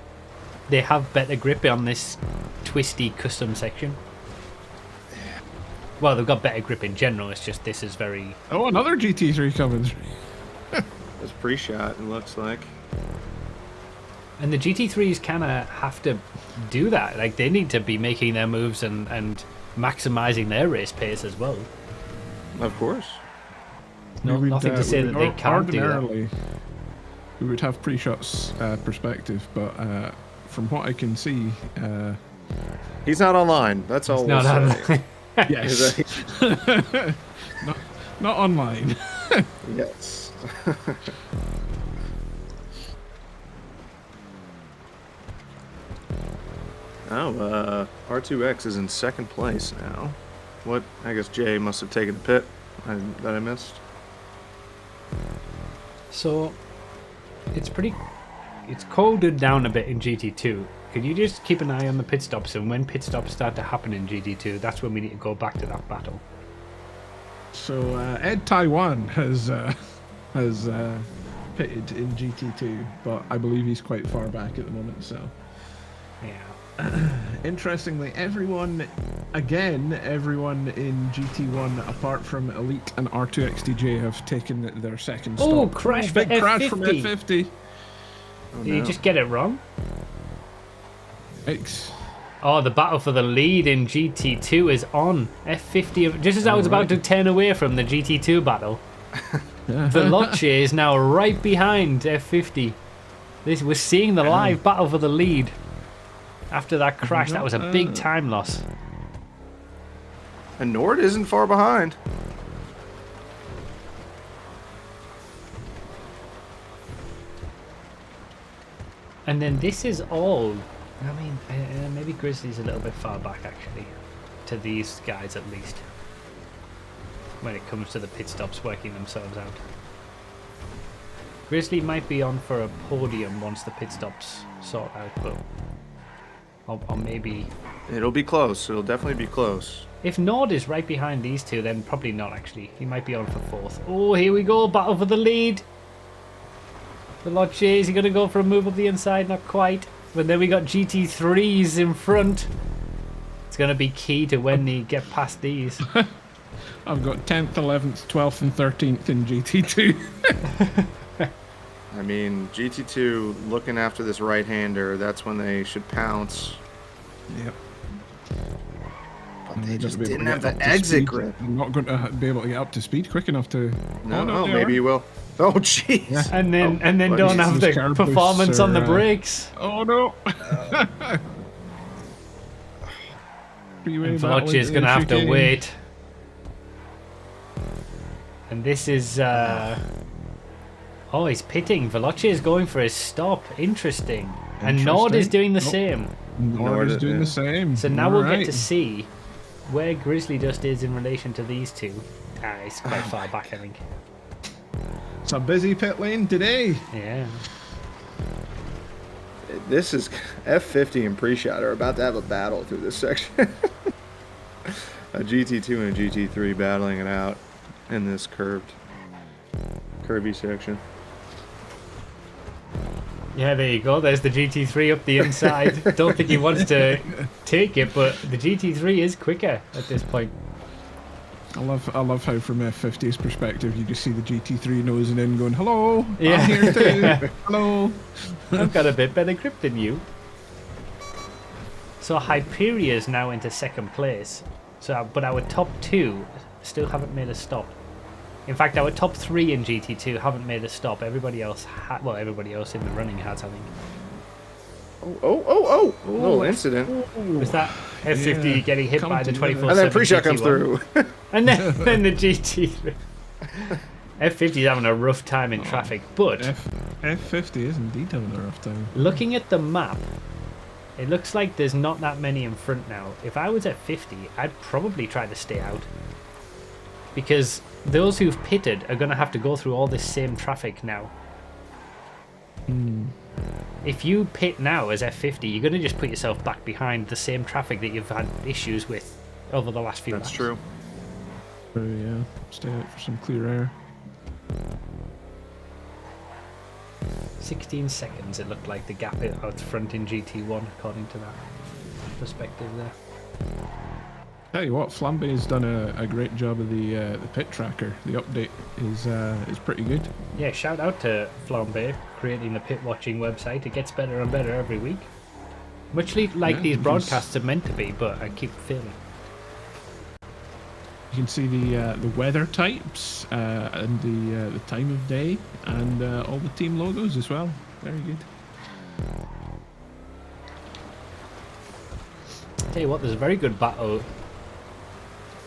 They have better grip on this twisty custom section. Well, they've got better grip in general. It's just this is very... Oh, another GT3 coming. It's pre-shot, it looks like. And the GT3s kind of have to do that. Like, they need to be making their moves and maximizing their race pace as well. Of course. Nothing to say that they can't do that. Ordinarily, we would have pre-shots perspective, but from what I can see... He's not online. That's all we'll say. Yes. not online. Yes. R2X is in second place now. What? I guess Jay must have taken a pit that I missed. So, it's cooled down a bit in GT2. Could you just keep an eye on the pit stops, and when pit stops start to happen in GT2, that's when we need to go back to that battle. So Ed Taiwan has pitted in GT2, but I believe he's quite far back at the moment. So Yeah. Interestingly, everyone in GT1 apart from Elite and R2XDJ have taken their second stop. Oh, crash for big crash F50. from F50. Oh, Did you just get it wrong? X. Oh, the battle for the lead in GT2 is on. F50, just as I was about to turn away from the GT2 battle, Veloce is now right behind F50. We're seeing the live battle for the lead. After that crash, that was a big time loss. And Nord isn't far behind. And then this is all... I mean, maybe Grizzly's a little bit far back, actually. To these guys, at least. When it comes to the pit stops working themselves out. Grizzly might be on for a podium once the pit stops sort out, but... Or maybe... It'll be close. It'll definitely be close. If Nord is right behind these two, then probably not, actually. He might be on for fourth. Oh, here we go. Battle for the lead. Veloce, is he going to go for a move up the inside? Not quite. But then we got GT3s in front. It's going to be key to when they get past these. I've got 10th, 11th, 12th, and 13th in GT2. I mean, GT2 looking after this right-hander, that's when they should pounce. Yep. But they just didn't have the exit grip. I'm not going to be able to get up to speed quick enough to... No, maybe you will. Oh, jeez. Yeah. And then don't have the performance on the brakes. Oh, no. Veloce is going to have to wait. And this is... Oh, he's pitting. Veloce is going for his stop. Interesting. And Nord is doing the same. Nord is doing the same. So now we'll get to see where Grizzly Dust is in relation to these two. He's quite far back, I think. It's a busy pit lane today. Yeah. This is... F50 and pre-shot are about to have a battle through this section. A GT2 and a GT3 battling it out in this curvy section. Yeah, there you go. There's the GT3 up the inside. Don't think he wants to take it, but the GT3 is quicker at this point. I love how from F50's perspective you just see the GT3 nosing in going, hello, Yeah. I'm here too. Hello. I've got a bit better grip than you. So Hyperia's now into second place. But our top two still haven't made a stop. In fact, our top three in GT2 haven't made a stop. Everybody else, everybody else in the running has, I think. Oh! Little incident. Was that F50 getting hit by the 24/7 And then pre-shot comes GT1? through. And then the GT3. F50's having a rough time in traffic, but F50 is indeed having a rough time. looking at the map, it looks like there's not that many in front now. If I was at 50, I'd probably try to stay out. Because those who've pitted are going to have to go through all this same traffic now. If you pit now as F50, you're going to just put yourself back behind the same traffic that you've had issues with over the last few That's laps. true. So yeah, stay out for some clear air. 16 seconds it looked like the gap out front in GT1 according to that perspective there. Tell you what, Flambe's done a great job of the pit tracker. The update is pretty good. Yeah, shout out to Flambe creating the pit watching website. It gets better and better every week. Much like Yeah, these which broadcasts are meant to be, but I keep failing. You can see the weather types and the time of day and all the team logos as well. Very good. Tell you what, there's a very good battle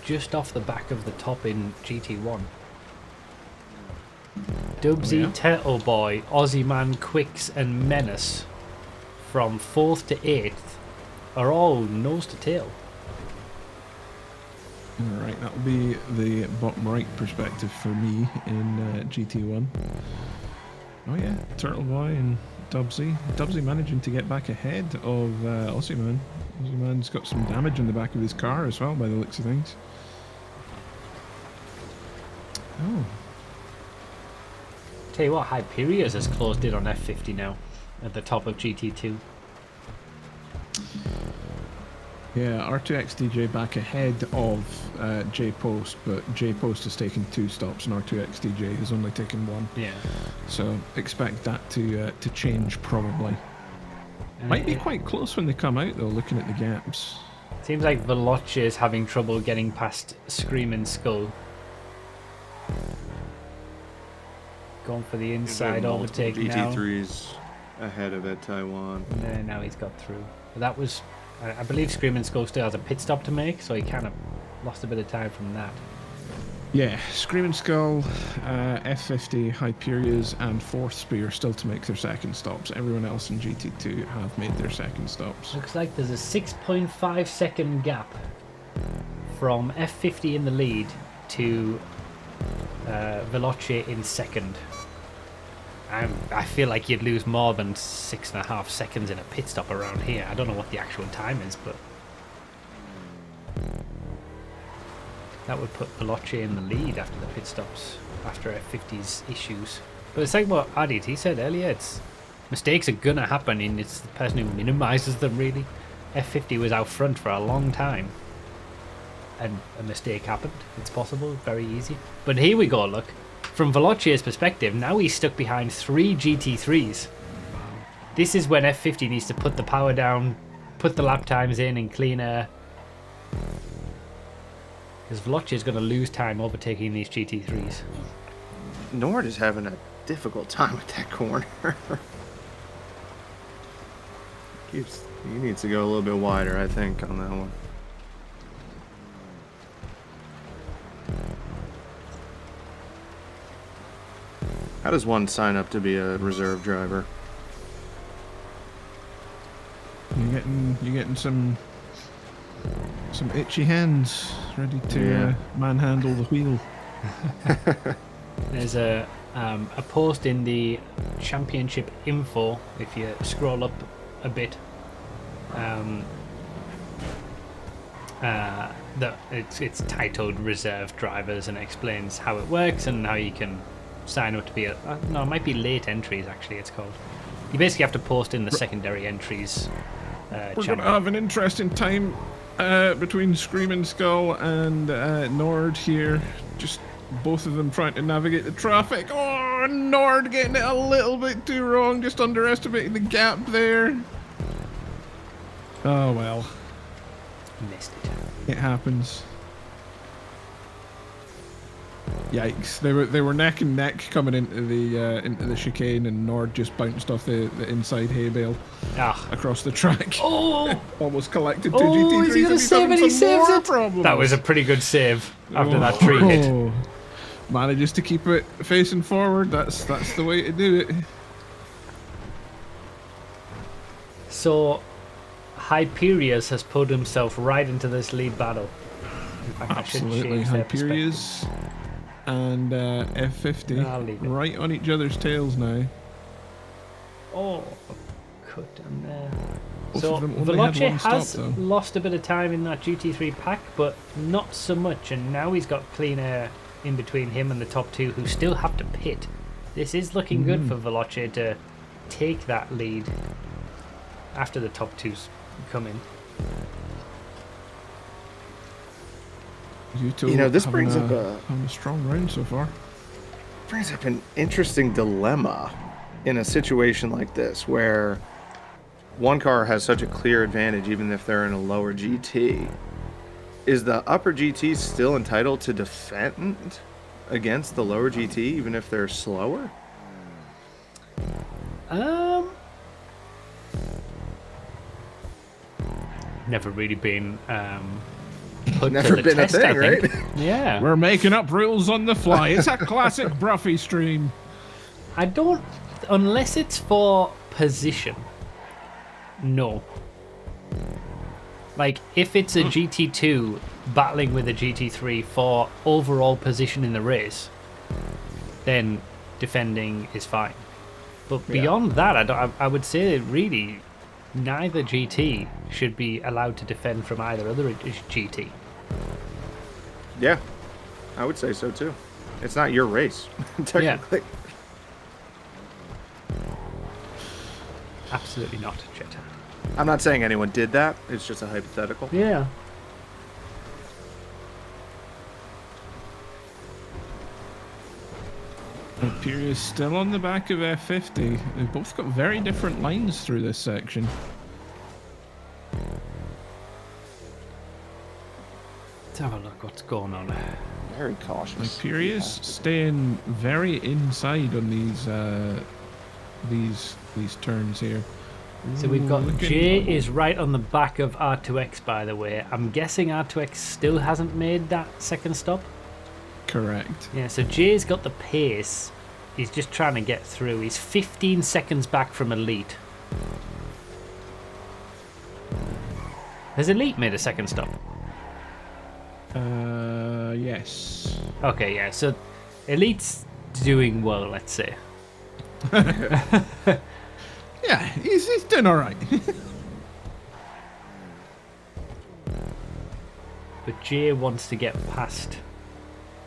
just off the back of the top in GT1. Dubsy, Oh, yeah? Turtle Boy, Aussie Man, Quicks and Menace from 4th to 8th are all nose to tail. Alright, that'll be the bottom right perspective for me in GT1. Oh yeah, Turtle Boy and Dubsy. Dubsy managing to get back ahead of Aussie Man. Aussie Man's got some damage in the back of his car as well by the looks of things. Oh, Tell you what, Hyperios has closed in on F50 now at the top of GT2. yeah, R2XDJ back ahead of J Post, but J Post has taken 2 stops and R2XDJ has only taken 1. Yeah. So expect that to change probably. Might be quite close when they come out though, looking at the gaps. Seems like Veloce is having trouble getting past Screaming Skull. Going for the inside overtake now. GT3s ahead of Ed Taiwan. And now he's got through. But that was, I believe Screaming Skull still has a pit stop to make, so he kind of lost a bit of time from that. Yeah, Screaming Skull, F50, Hyperios, and Fourth Spear still to make their second stops. Everyone else in GT2 have made their second stops. Looks like there's a 6.5 second gap from F50 in the lead to Veloce in second. I feel like you'd lose more than 6.5 seconds in a pit stop around here. I don't know what the actual time is, but that would put Veloce in the lead after the pit stops, after F50's issues. But it's like what he said earlier, it's mistakes are gonna happen and it's the person who minimises them really. F50 was out front for a long time and a mistake happened. It's possible, very easy. But here we go, look. From Veloce's perspective, now he's stuck behind 3 GT3s. This is when F50 needs to put the power down, put the lap times in clean air. Because Veloce is going to lose time overtaking these GT3s. Nord is having a difficult time with that corner. He needs to go a little bit wider, I think, on that one. How does one sign up to be a reserve driver? You're getting some itchy hands ready to manhandle the wheel. There's a post in the championship info, if you scroll up a bit, that it's titled Reserve Drivers and explains how it works and how you can sign up to be no, it might be late entries actually it's called. You basically have to post in the secondary entries. We're going to have an interesting time between Screaming Skull and Nord here. Just both of them trying to navigate the traffic. Oh, Nord getting it a little bit too wrong, just underestimating the gap there. Oh well. Missed it. It happens. Yikes! They were neck and neck coming into the chicane, and Nord just bounced off the inside hay bale across the track. Oh! Almost collected 2 Oh, GT3s. is he going to save it? He saves it! Problems. That was a pretty good save after that tree hit. Manages to keep it facing forward. That's the way to do it. So, Hyperios has put himself right into this lead battle. In fact, Absolutely, Hyperios and I'll F50 leave it. right on each other's tails now. Oh, cut down there. Both So of them only had Veloce one stop, has though. lost a bit of time in that GT3 pack, but not so much. And now he's got clean air in between him and the top two, who still have to pit. This is looking good for Veloce to take that lead after the top two's come in. You two You know, this having brings up a- having a strong round so far. Brings up an interesting dilemma in a situation like this where one car has such a clear advantage even if they're in a lower GT. Is the upper GT still entitled to defend against the lower GT even if they're slower? Never really been put Never to the been a test, I thing, think. right? Yeah. We're making up rules on the fly. It's a classic Bruffy stream. I don't, unless it's for position. No. Like, if it's a GT2 battling with a GT3 for overall position in the race, then defending is fine. But beyond that, I would say really neither GT should be allowed to defend from either other GT. Yeah, I would say so too. It's not your race, technically. Absolutely not, Jetta. I'm not saying anyone did that. It's just a hypothetical. Yeah. Imperius still on the back of F50. They've both got very different lines through this section. Let's have a look what's going on. Very cautious. Imperius staying very inside on these turns here. So we've got Ooh, J is right on the back of R2X, by the way. I'm guessing R2X still hasn't made that second stop. correct. Yeah, so Jay's got the pace. He's just trying to get through. He's 15 seconds back from Elite. Has Elite made a second stop? Yes. Okay, yeah, so Elite's doing well, let's say. Yeah, he's doing all right. But Jay wants to get past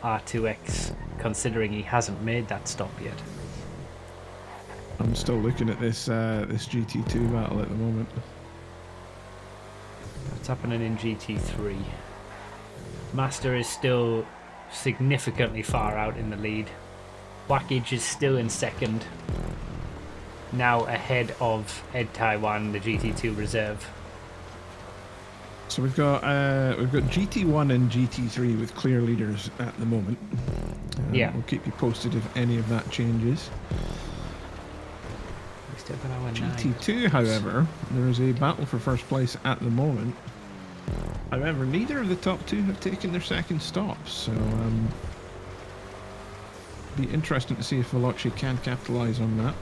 R2X, considering he hasn't made that stop yet. I'm still looking at this this GT2 battle at the moment. What's happening in GT3? Master is still significantly far out in the lead. Wackage is still in second. Now ahead of Ed Taiwan, the GT2 reserve. So we've got GT1 and GT3 with clear leaders at the moment. Yeah. We'll keep you posted if any of that changes. We still got our 9. GT2, however, there is a battle for first place at the moment. However, neither of the top two have taken their second stops, so be interesting to see if Veloce can capitalise on that.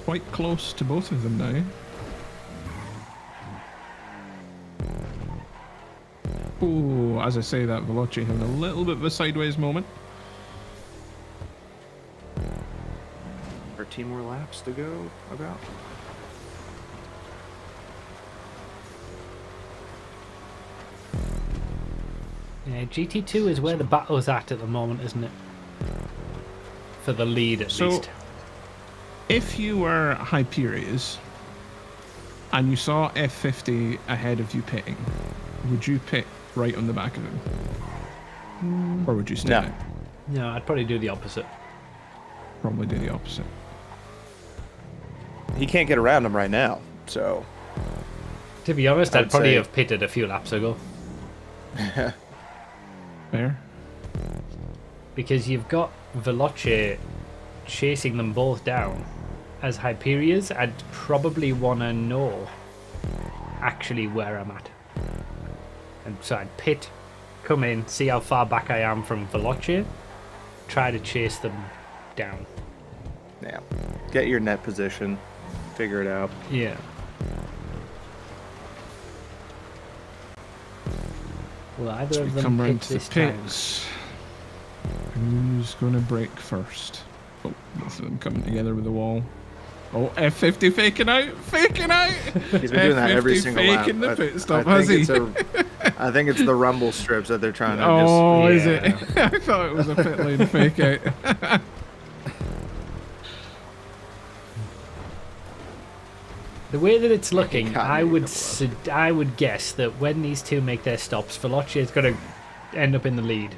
Quite close to both of them now. Oh, as I say that, Veloce having a little bit of a sideways moment. 13 more laps to go, about. Yeah, GT2 is where the battle's at the moment, isn't it? For the lead, at So- least. If you were Hyperius and you saw F50 ahead of you pitting, would you pit right on the back of him? Or would you stay No. out? No, I'd probably do the opposite. Probably do the opposite. He can't get around him right now, so. To be honest, I I'd would probably say- have pitted a few laps ago. Fair? Because you've got Veloce chasing them both down. As Hyperius, I'd probably want to know actually where I'm at. And so I'd pit, come in, see how far back I am from Veloce, try to chase them down. Yeah. Get your net position, figure it out. Yeah. Will either So of we them come pit round to the this time? pits. Who's going to break first? Oh, Both of them coming together with the wall. Oh, F50 faking out! Faking out! He's been doing that every single lap. faking the pit stop, I has he? I think it's the rumble strips that they're trying to Oh, Yeah. is it? I thought it was a pit lane fake out. The way that it's looking, can't I make would it I would guess that when these two make their stops, Veloce is going to end up in the lead,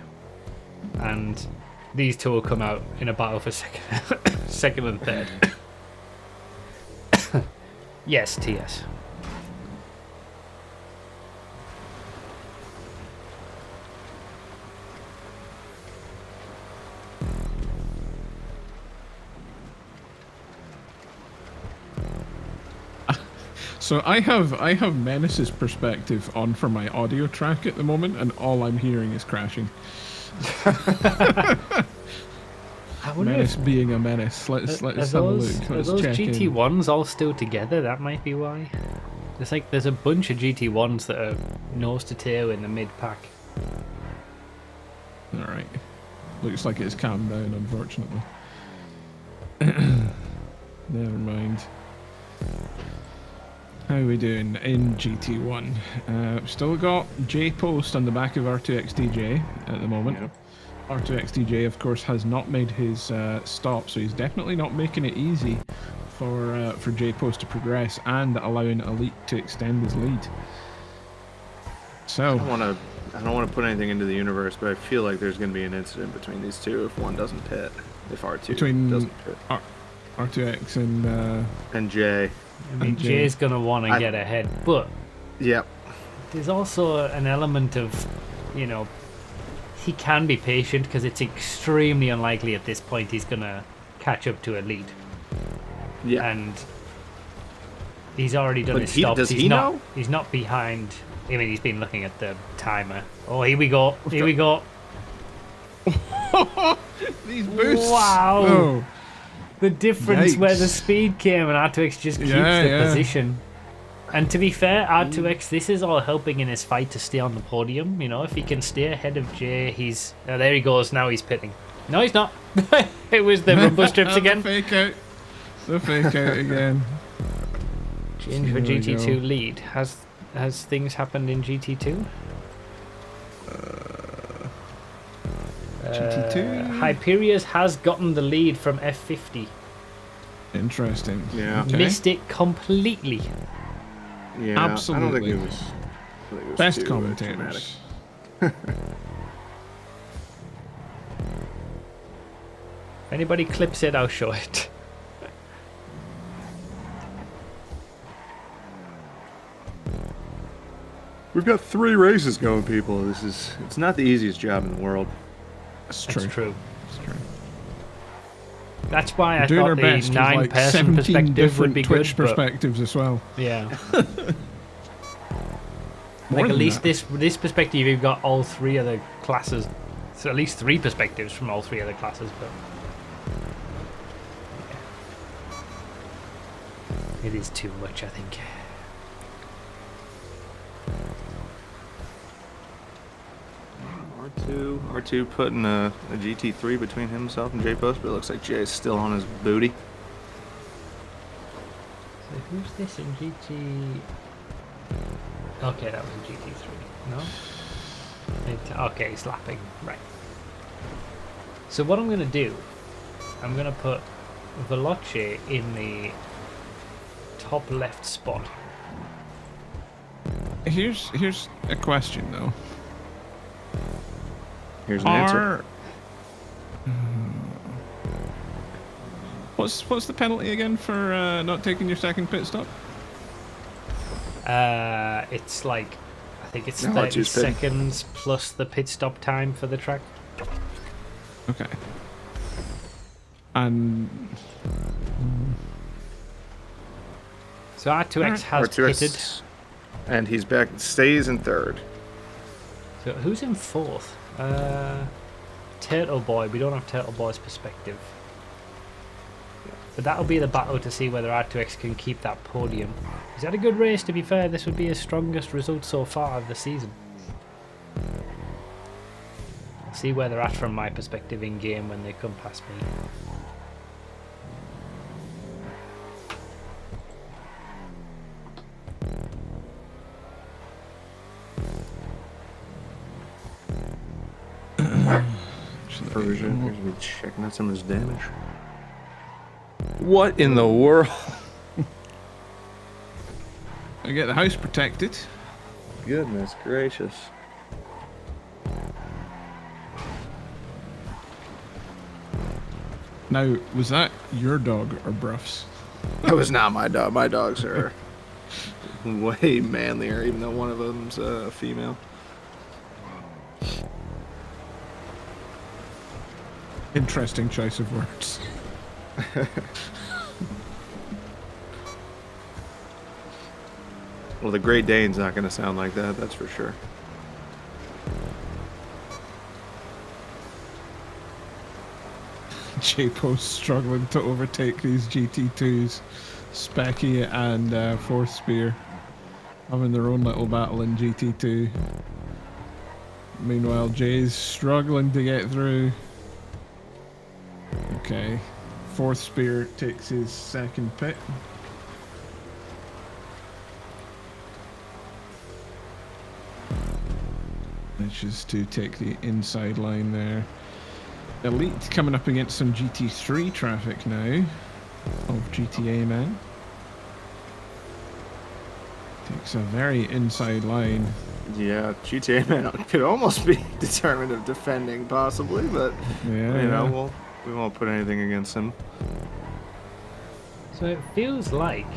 and these two will come out in a battle for second and third. Yes, TS. So I have Menace's perspective on for my audio track at the moment, and all I'm hearing is crashing. I wonder Menace if being a menace. Let's have a look. are Let's those check in. GT1s all still together? That might be why. There's a bunch of GT1s that are nose to tail in the mid pack. All right. Looks like it's calmed down, unfortunately. Never mind. How are we doing in GT1? Still got J-Post on the back of R2XDJ at the moment. Yep. R2XDJ, of course, has not made his stop, so he's definitely not making it easy for J-Post to progress and allowing Elite to extend his lead. So, I don't want to put anything into the universe, but I feel like there's going to be an incident between these two if one doesn't pit. If R2 between doesn't pit. R2X And J. I mean, Okay. Jay's gonna want to get ahead, but Yep. there's also an element of, he can be patient because it's extremely unlikely at this point he's gonna catch up to a lead, Yeah. and he's already done But his stops. does He's he not. know? He's not behind. I mean, he's been looking at the timer. Oh, here we go. Here we go. these boosts. Wow. Oh. The difference where the Yikes. speed came, and R2X just keeps Yeah, the yeah. position. And to be fair, R2X, this is all helping in his fight to stay on the podium. If he can stay ahead of Jay, he's... there he goes, now he's pitting. No, he's not. It was the rumble strips again. The fake out. The fake out again. Change for There we GT2 go. lead. Has things happened in GT2? GT2? Hyperia's has gotten the lead from F50. Interesting. Yeah. Okay. Missed it completely. Yeah. I don't think Absolutely. it was Best too commentators. If anybody clips it, I'll show it. We've got 3 races going, people. It's not the easiest job in the world. That's That's true. true. That's true. That's why I Doing thought our the best with like 9-person 17 perspective different would be Twitch good. But perspectives as well. yeah, More like at than least that. this perspective, you've got all 3 other classes. So at least 3 perspectives from all 3 other classes. But yeah. It is too much, I think. R2 putting a GT3 between himself and J-Post, but it looks like Jay's still on his booty. So who's this in GT? Okay, that was a GT3. No? Okay, he's lapping. Right. So what I'm going to do, I'm going to put Veloce in the top left spot. Here's a question though. Here's an answer. What's the penalty again for not taking your second pit stop? It's like, I think it's No, 30 just pitting. seconds plus the pit stop time for the track. Okay. And So R2X has R2X, pitted. and he's back. Stays in 3rd. So who's in 4th? Turtle Boy. We don't have Turtle Boy's perspective. But that'll be the battle to see whether R2X can keep that podium. He's had a good race, to be fair. This would be his strongest result so far of the season. See where they're at from my perspective in game when they come past me. Persian. Here's me checking out some of this damage. What in the world? I get the house protected. Goodness gracious. Now, was that your dog or Bruff's? That was not my dog. My dogs are way manlier, even though one of them's a female. Interesting choice of words. Well, the Great Dane's not going to sound like that, that's for sure. J-Post struggling to overtake these GT2s. Specky and Fourth Spear having their own little battle in GT2. Meanwhile, Jay's struggling to get through. Okay. Fourth Spear takes his second pit. Manages to take the inside line there. Elite coming up against some GT3 traffic now of GTA men. Takes a very inside line. Yeah, GTA man could almost be determined of defending, possibly, but Yeah, you know, we won't put anything against him. So it feels like,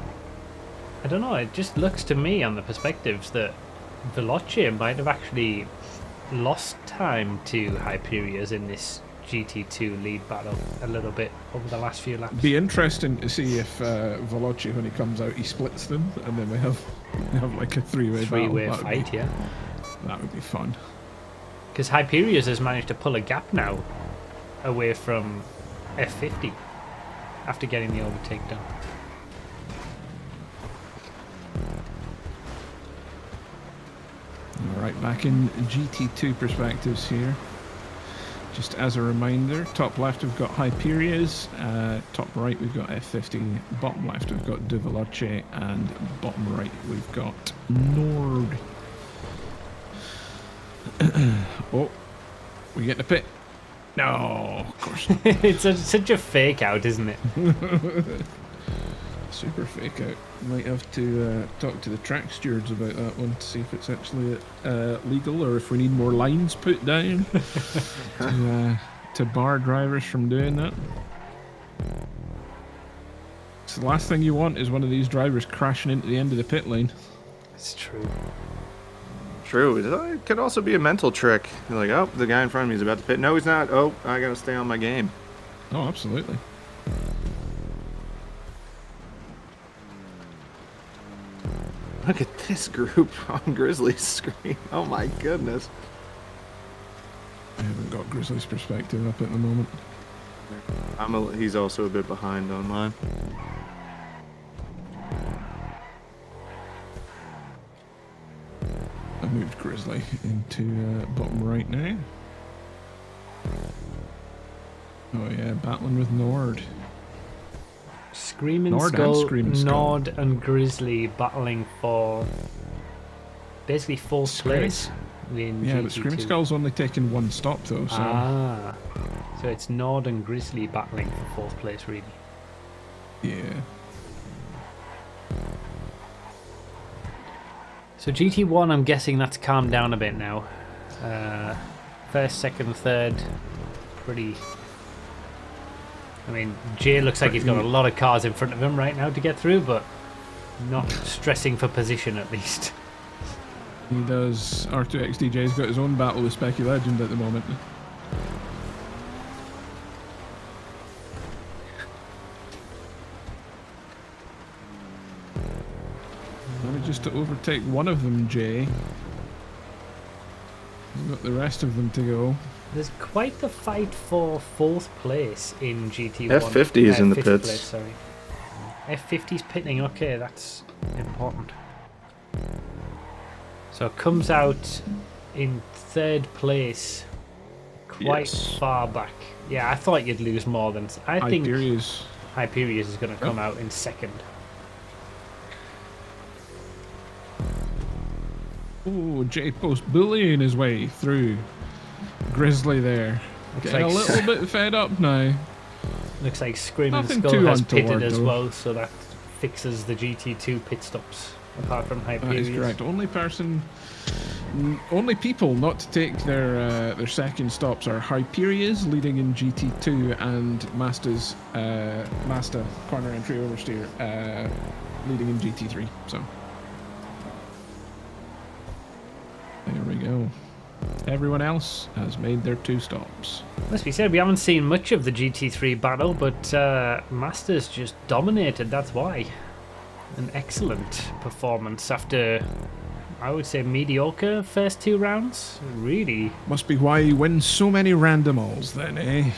I don't know, it just looks to me on the perspectives that Veloce might have actually lost time to Hyperia's in this GT2 lead battle a little bit over the last few laps. Be interesting to see if Veloci, when he comes out, he splits them, and then we have like a three-way battle. Fight, yeah. That would be fun. Because Hyperia's has managed to pull a gap now away from F50 after getting the overtake done. All right, back in GT2 perspectives here. Just as a reminder, top left we've got Hyperia's, top right we've got F50, bottom left we've got De Veloce, and bottom right we've got Nord. Oh, we get the pit. No, of course not. It's such a fake out, isn't it? Super fake out. Might have to talk to the track stewards about that one to see if it's actually legal or if we need more lines put down to bar drivers from doing that. So the last thing you want is one of these drivers crashing into the end of the pit lane. It's true. True. It could also be a mental trick. You're like, oh, the guy in front of me is about to pit. No, he's not. Oh, I gotta stay on my game. Oh, absolutely. Look at this group on Grizzly's screen. Oh my goodness. I haven't got Grizzly's perspective up at the moment. He's also a bit behind on mine. I moved Grizzly into bottom right now. Oh yeah, battling with Nord. Screaming Nord Skull, and Screaming Skull. Nord and Grizzly battling for basically fourth place in Yeah, GT2. but Screaming Skull's only taken one stop though, so So it's Nord and Grizzly battling for fourth place, really. yeah. So GT1, I'm guessing that's calmed down a bit now. First, second, third, pretty... I mean, Jay looks like he's got a lot of cars in front of him right now to get through, but not stressing for position at least. He does. R2XDJ's got his own battle with Specky Legend at the moment. Manages to overtake one of them, Jay. We've got the rest of them to go. There's quite the fight for fourth place in GT1. F50 is in the fifth pits. Place, sorry. F50's pitting, okay, that's important. So it comes out in third place, quite far back. Yeah, I thought you'd lose more than... I think Hyperia's is going to come out in second. Oh, J-Post bullying his way through Grizzly there. Looks Getting a like, little bit fed up now. looks like Screaming Nothing Skull too has untoward, pitted as though. well, so that fixes the GT2 pit stops, apart from That is Hyperion. correct. Only people not to take their second stops are Hyperia's leading in GT2 and Mazda corner entry oversteer leading in GT3. So there we go. Everyone else has made their 2 stops. Must be said, we haven't seen much of the GT3 battle, but Masters just dominated, that's why. An excellent performance after, I would say, mediocre first 2 rounds. Really. Must be why he wins so many randomals then, eh?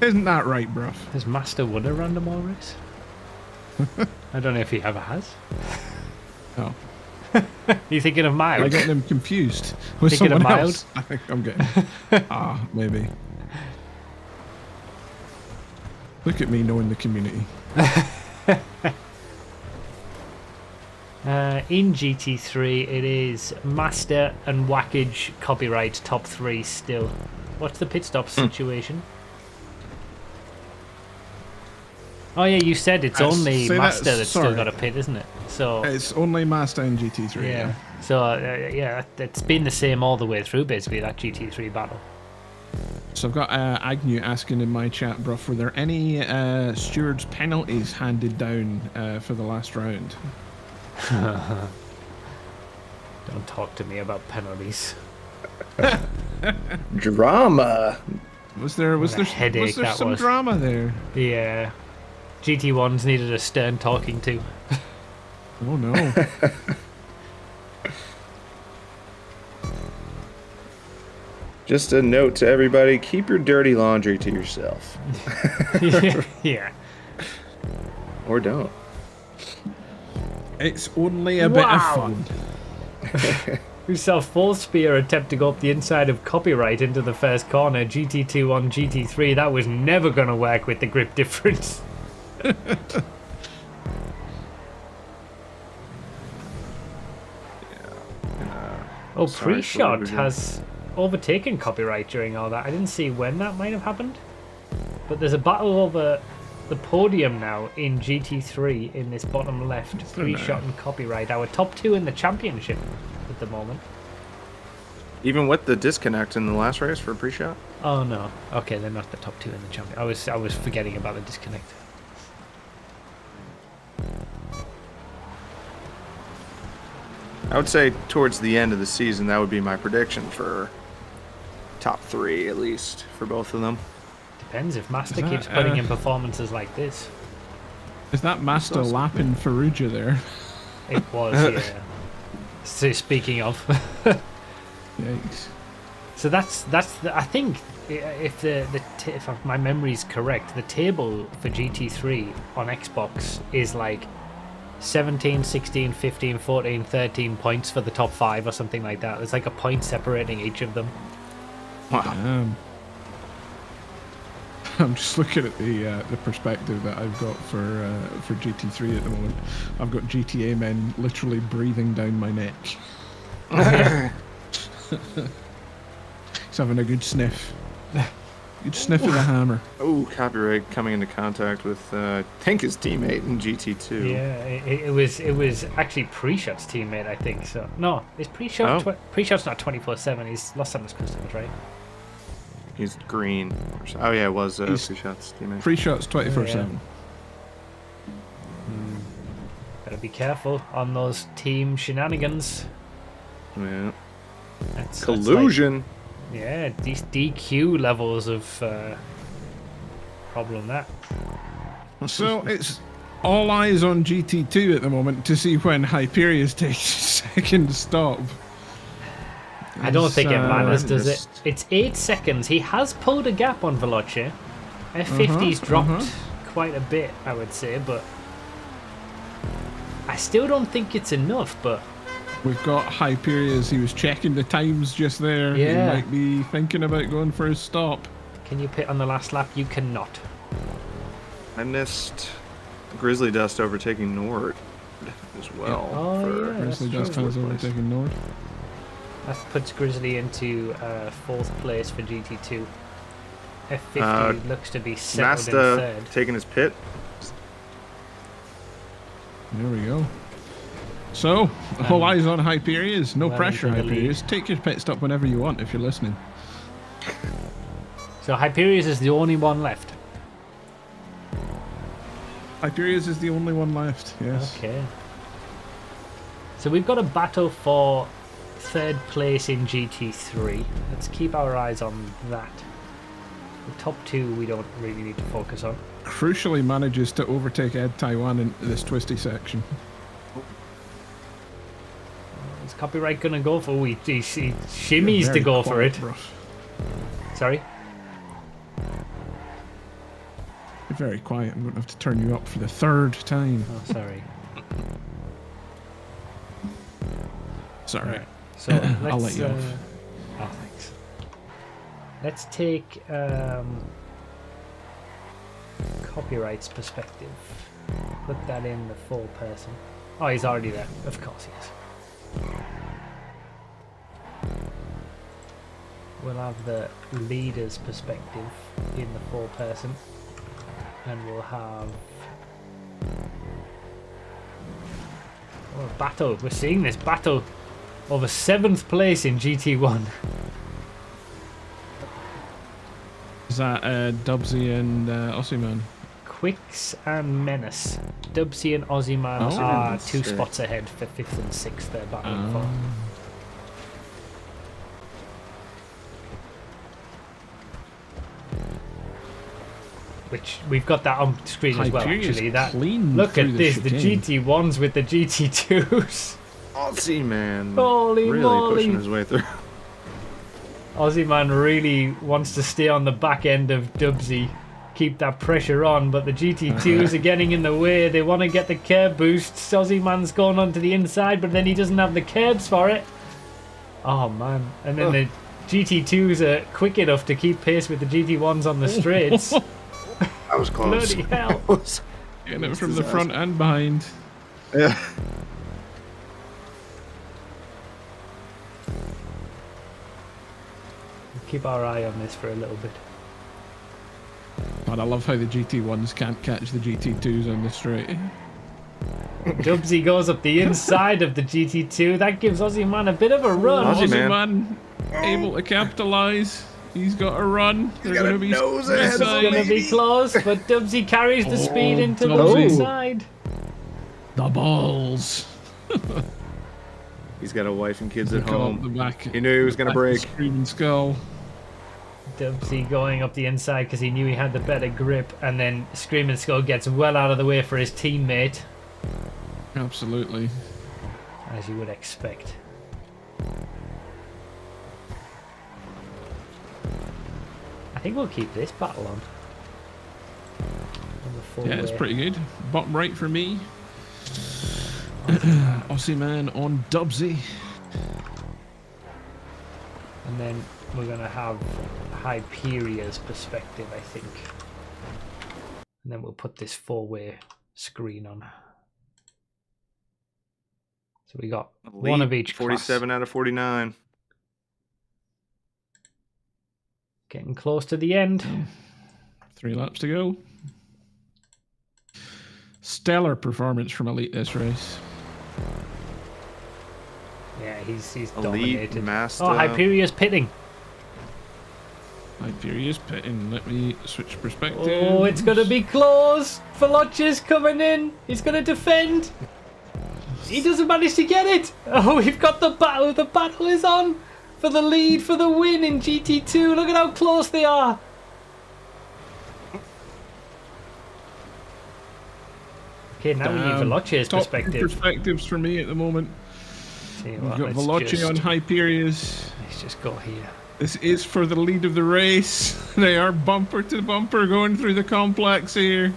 Isn't that right, bruv? Has Master won a random all race? I don't know if he ever has. Oh. You thinking of I Mild? get them confused with Thinking of someone Mild? else. I think I'm getting. Maybe. Look at me knowing the community. In GT3, it is Master and Whackage copyright top 3 still. What's the pit stop situation? Oh yeah, you said it's only say that- Master that's still sorry. got a pit, isn't it? So It's only Mazda in GT3. yeah. So yeah, it's been the same all the way through, basically, that GT3 battle. So I've got Agnew asking in my chat, bruv, were there any stewards' penalties handed down for the last round? Don't talk to me about penalties. Drama. Was there What a headache that some was. drama there? Yeah. GT1s needed a stern talking to. Oh no. Just a note to everybody, keep your dirty laundry to yourself. Yeah. Or don't. It's only a bit of Wow. fun. We saw full spear attempt to go up the inside of copyright into the first corner. GT2 on GT3. That was never going to work with the grip difference. Oh, Sorry, pre-shot Felipe. has overtaken copyright during all that. I didn't see when that might have happened. But there's a battle over the podium now in GT3 in this bottom left. Pre-shot and copyright. Our top 2 in the championship at the moment. Even with the disconnect in the last race for pre-shot? Oh no. Okay, they're not the top 2 in the champion. I was forgetting about the disconnect. I would say towards the end of the season, that would be my prediction for top 3 at least for both of them. Depends if Master Is that, keeps putting in performances like this. Is that Mazda Awesome. lapping Faruja there? It was, yeah. So speaking of, Yikes. so that's I think if my memory's correct, the table for GT3 on Xbox is like 17, 16, 15, 14, 13 points for the top 5 or something like that. There's like a point separating each of them. Wow. I'm just looking at the perspective that I've got for GT3 at the moment. I've got GTA men literally breathing down my neck. He's having a good sniff. Good sniff of the hammer. Oh, copyright coming into contact with I think his teammate in GT2. Yeah, it was actually Pre-Shot's teammate, I think. So no, is Pre-Shot Pre-Shot's not 24/7. He's Los Santos Customs, right? He's green. Oh yeah, it was He's- pre-shot's teammate. Free shots 24/7. Gotta be careful on those team shenanigans. Yeah. That's Collusion. like, yeah, these DQ levels of problem that. So it's all eyes on GT2 at the moment to see when Hyperius takes second stop. I don't think it matters, does it? just- It's 8 seconds. He has pulled a gap on Veloce. F50's dropped quite a bit, I would say, but I still don't think it's enough, but We've got Hyperius. He was checking the times just there. Yeah. He might be thinking about going for his stop. can you pit on the last lap? You cannot. I missed Grizzly Dust overtaking Nord as well. Oh, for yeah. Grizzly true. Dust has fourth place. overtaken Nord. That puts Grizzly into 4th place for GT2. F50 looks to be settled in Nasta 3rd. taking his pit. There we go. So, all eyes on Hyperius. No well pressure, into the lead. Hyperius. Take your pit stop whenever you want if you're listening. So Hyperius is the only one left. Hyperius is the only one left, yes. Okay. So we've got a battle for 3rd place in GT3. Let's keep our eyes on that. The top 2 we don't really need to focus on. Crucially manages to overtake Ed Taiwan in this twisty section. Is copyright gonna go for he shimmies to Very go for quiet, it? bro. Sorry? You're very quiet. I'm going to have to turn you up for the 3rd time. Oh, sorry. Sorry. Right. So let's, I'll let you off. Oh, thanks. Let's take copyright's perspective. Put that in the 4 person. Oh, he's already there. Of course he is. We'll have the leader's perspective in the 4 person. And we'll have a battle. We're seeing this battle over 7th place in GT1. Is that Dubsy and Ossiman? Quicks and Menace. Dubsy and Ozyman Oh. are 2 Sick. spots ahead for 5th and 6th. They're battling for. Which we've got that on screen as well. Hyperius Actually, that clean look through at this. The chicane. GT1s with the GT2s. Aussie man. Holy really moly. pushing his way through. Ozyman really wants to stay on the back end of Dubsy, keep that pressure on, but the GT2s are getting in the way. They want to get the curb boosts. Ozyman's going onto the inside, but then he doesn't have the curbs for it. Oh man! And then the GT2s are quick enough to keep pace with the GT1s on the straights. That was close. Bloody hell! Getting it from the front and behind. Yeah. Keep our eye on this for a little bit. God, I love how the GT1s can't catch the GT2s on the straight. Dubsy goes up the inside of the GT2. That gives Ozyman a bit of a run. Aussie man. Man able to capitalise. He's got a run. They're got going a to be nose ahead of It's going to be close, but Dubsy carries the speed into the Dubsy. inside. the balls. He's got a wife and kids at Come up the home. back. He knew he was going to back of the break. Screaming skull. Dubsy going up the inside because he knew he had the better grip, and then Screaming Skull gets well out of the way for his teammate, Absolutely. as you would expect. I think we'll keep this battle on. On the full Yeah, it's way. pretty good. Bottom right for me. Aussie man on Dubsy. And then we're going to have Hyperia's perspective, I think. And then we'll put this 4-way screen on. So we got one of each class. 47 out of 49. Getting close to the end. 3 laps to go. Stellar performance from Elite this race. Yeah, he's Elite, dominated. Master. Oh, Hyperia's pitting. Hyperius pitting. Let me switch perspective. Oh, it's going to be close. Veloce's coming in. He's going to defend. He doesn't manage to get it. Oh, we've got the battle. The battle is on for the lead, for the win in GT2. Look at how close they are. Okay, now we need Veloce's Top perspective. perspectives for me at the moment. Tell you We've what, got let's Veloce on Hyperius. Let's just go here. This is for the lead of the race. They are bumper to bumper going through the complex here.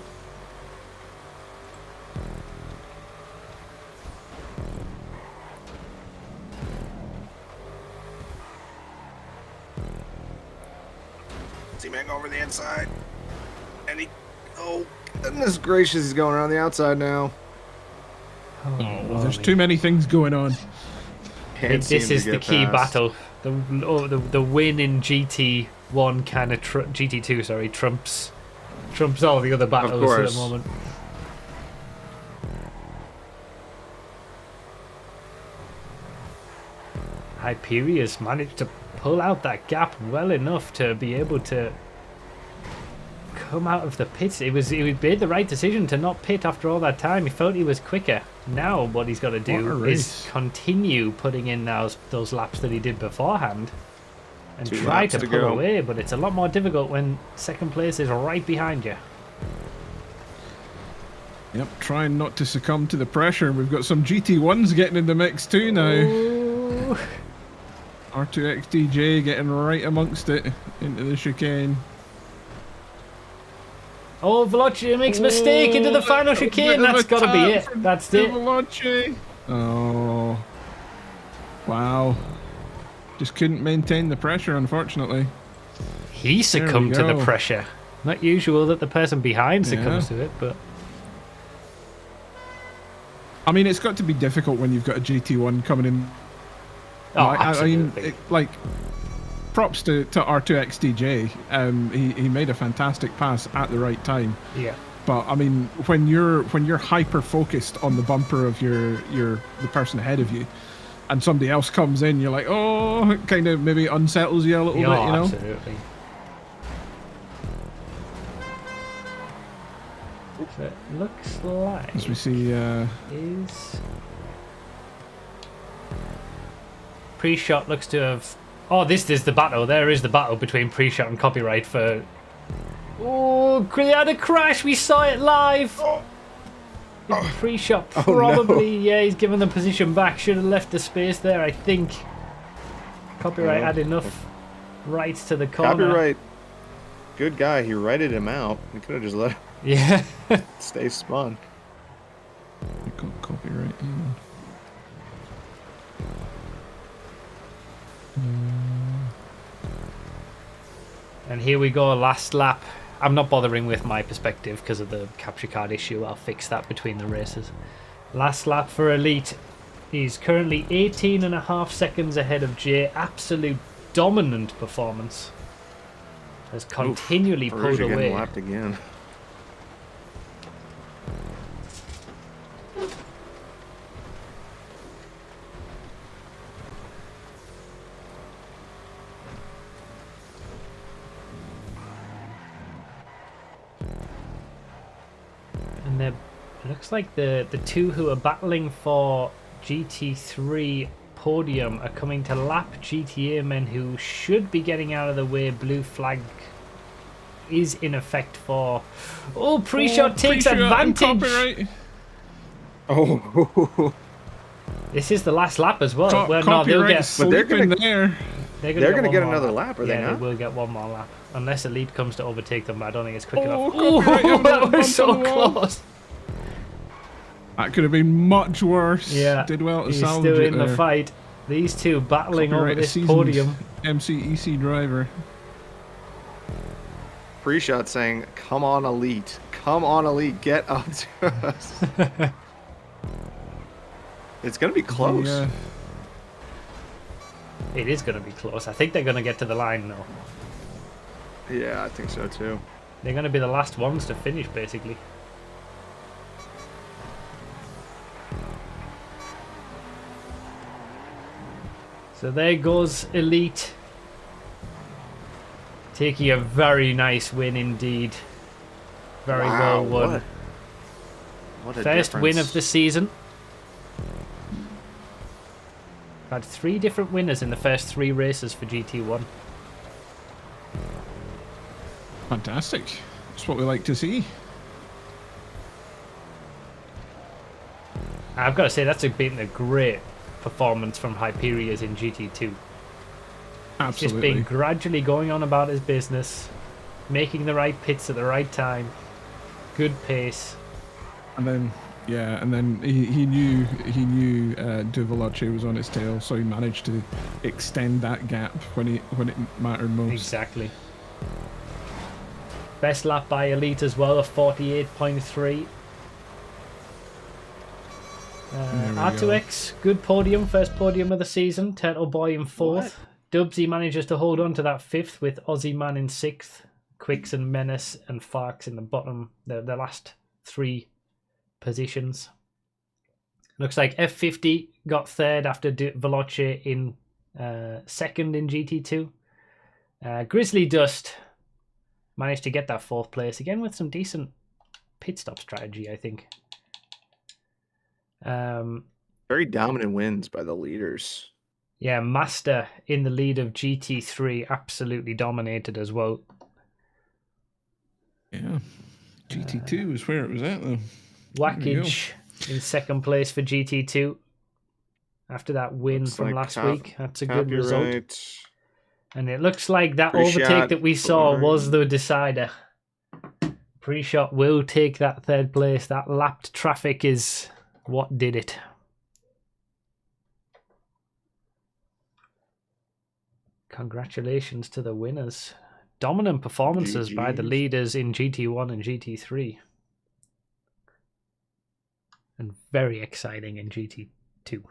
See man go over the inside. And he, oh, goodness gracious, he's going around the outside now. Oh, well, there's too many things going on. Can't This seem to is the get key past. battle. The win in GT1 kind of GT2, sorry, trumps all the other battles at the course. moment. Hyperia's managed to pull out that gap well enough to be able to come out of the pits. He made the right decision to not pit after all that time. He felt he was quicker. Now what he's got to What a do race. is continue putting in those laps that he did beforehand and 2 try laps to to pull go. away, but it's a lot more difficult when second place is right behind you. Yep, trying not to succumb to the pressure. We've got some GT1s getting in the mix too now. Ooh. R2XDJ getting right amongst it into the chicane. Oh, Veloci makes a mistake into the final A bit chicane. of That's a got to be tap it. from That's it. Veloci. Oh, wow. Just couldn't maintain the pressure, unfortunately. He succumbed to the go. pressure. Not usual that the person behind succumbs Yeah. to it, but I mean, it's got to be difficult when you've got a GT1 coming in. oh, I mean, absolutely. props to R2XDJ. He made a fantastic pass at the right time. Yeah. But I mean, when you're hyper focused on the bumper of the person ahead of you, and somebody else comes in, you're like, oh, it kind of maybe unsettles you a little Yeah, bit, you know? absolutely. So it looks like As we see, is pre-shot looks to have. Oh, this is the battle. There is the battle between pre-shot and copyright for. Oh, they had a crash. We saw it live. Pre-shot probably. Yeah, he's given the position back. Should have left the space there. I think. Copyright had enough rights to the corner. Copyright, good guy. He righted him out. He could have just let him Yeah. stay spun. copyright. And here we go, last lap. I'm not bothering with my perspective because of the capture card issue. I'll fix that between the races. Last lap for Elite. He's currently 18.5 seconds ahead of Jay. Absolute dominant performance. Has continually pulled Perugia away. getting lapped again. And it looks like the two who are battling for GT3 podium are coming to lap GTA men who should be getting out of the way. Blue flag is in effect for. Oh, pre-shot takes Pre-shot and advantage. Copyright. Oh, This is the last lap as well. Well, no, they'll Copyright get. But they're gonna- sleeping there. They're they're gonna gonna get one more another lap, are they yeah, not? they will get one more lap unless Elite comes to overtake them. But I don't think it's quick Oh, enough. copyright, Oh, I'm that not was so bumping the wall. close. That could have been much worse. Yeah, Did well to he's salvage still it in there. the fight. These two battling over Copyright, a this seasoned podium. MCEC driver. Pre-shot saying, "Come on, Elite! Come on, Elite! Get up to us!" It's gonna be close. Yeah. It is going to be close. I think they're going to get to the line though. Yeah, I think so too. They're going to be the last ones to finish, basically. So there goes Elite. Taking a very nice win indeed. Very Wow, well won. What a First win difference. of the season. Had 3 different winners in the first 3 races for GT1. Fantastic. That's what we like to see. I've got to say that's been a great performance from Hyperia's in GT2. Just Absolutely. been gradually going on about his business, making the right pits at the right time, good pace. And then, yeah, and then he knew Duvalace was on his tail, so he managed to extend that gap when it mattered most. Exactly. Best lap by Elite as well, a 48.3. There we R2X, good podium, first podium of the season. Turtle Boy in 4th. Dubsy manages to hold on to that 5th with Aussie Man in 6th. Quicks and Menace and Farks in the bottom, the last 3 positions. Looks like F50 got 3rd after Veloce in 2nd in GT2. Grizzly Dust managed to get that 4th place again with some decent pit stop strategy, I think. Very dominant wins by the leaders. Yeah, Master in the lead of GT3 absolutely dominated as well. Yeah. GT2 is where it was at, though. Wackage in 2nd place for GT2 after that win Looks from like last week. That's a good result. Copyright. And it looks like that Pre-shot overtake that we saw line. was the decider. Pre-shot will take that 3rd place. That lapped traffic is what did it. Congratulations to the winners. Dominant performances by the GGs. leaders in GT1 and GT3. And very exciting in GT2.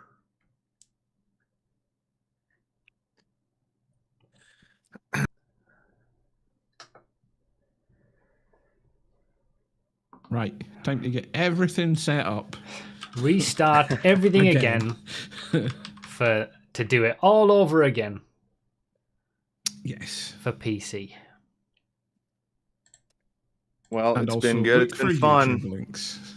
Right. Time to get everything set up. Restart everything again to do it all over again Yes. for PC. Well, And it's also been good. look It's been for fun. YouTube links.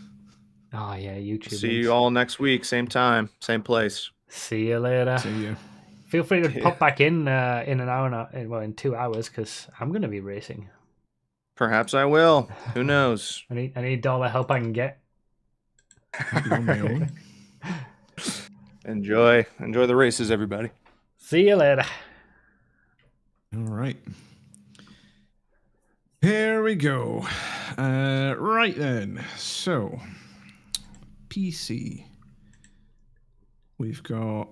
Oh yeah, YouTube. See links. you all next week, same time, same place. See you later. See you. Feel free to Yeah. pop back in an hour, in 2 hours, because I'm going to be racing. Perhaps I will. Who knows? I need all the help I can get. I'll be on my own. Enjoy the races, everybody. See you later. All right. Here we go. Right then. So, PC. We've got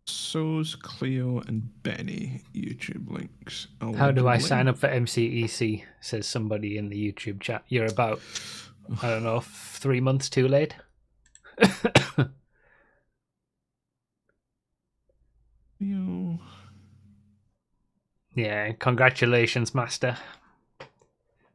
So's, Cleo, and Benny YouTube links. How do I sign up for MCEC? Says somebody in the YouTube chat. You're about, I don't know, 3 months too late. Cleo. Yeah, congratulations, Master.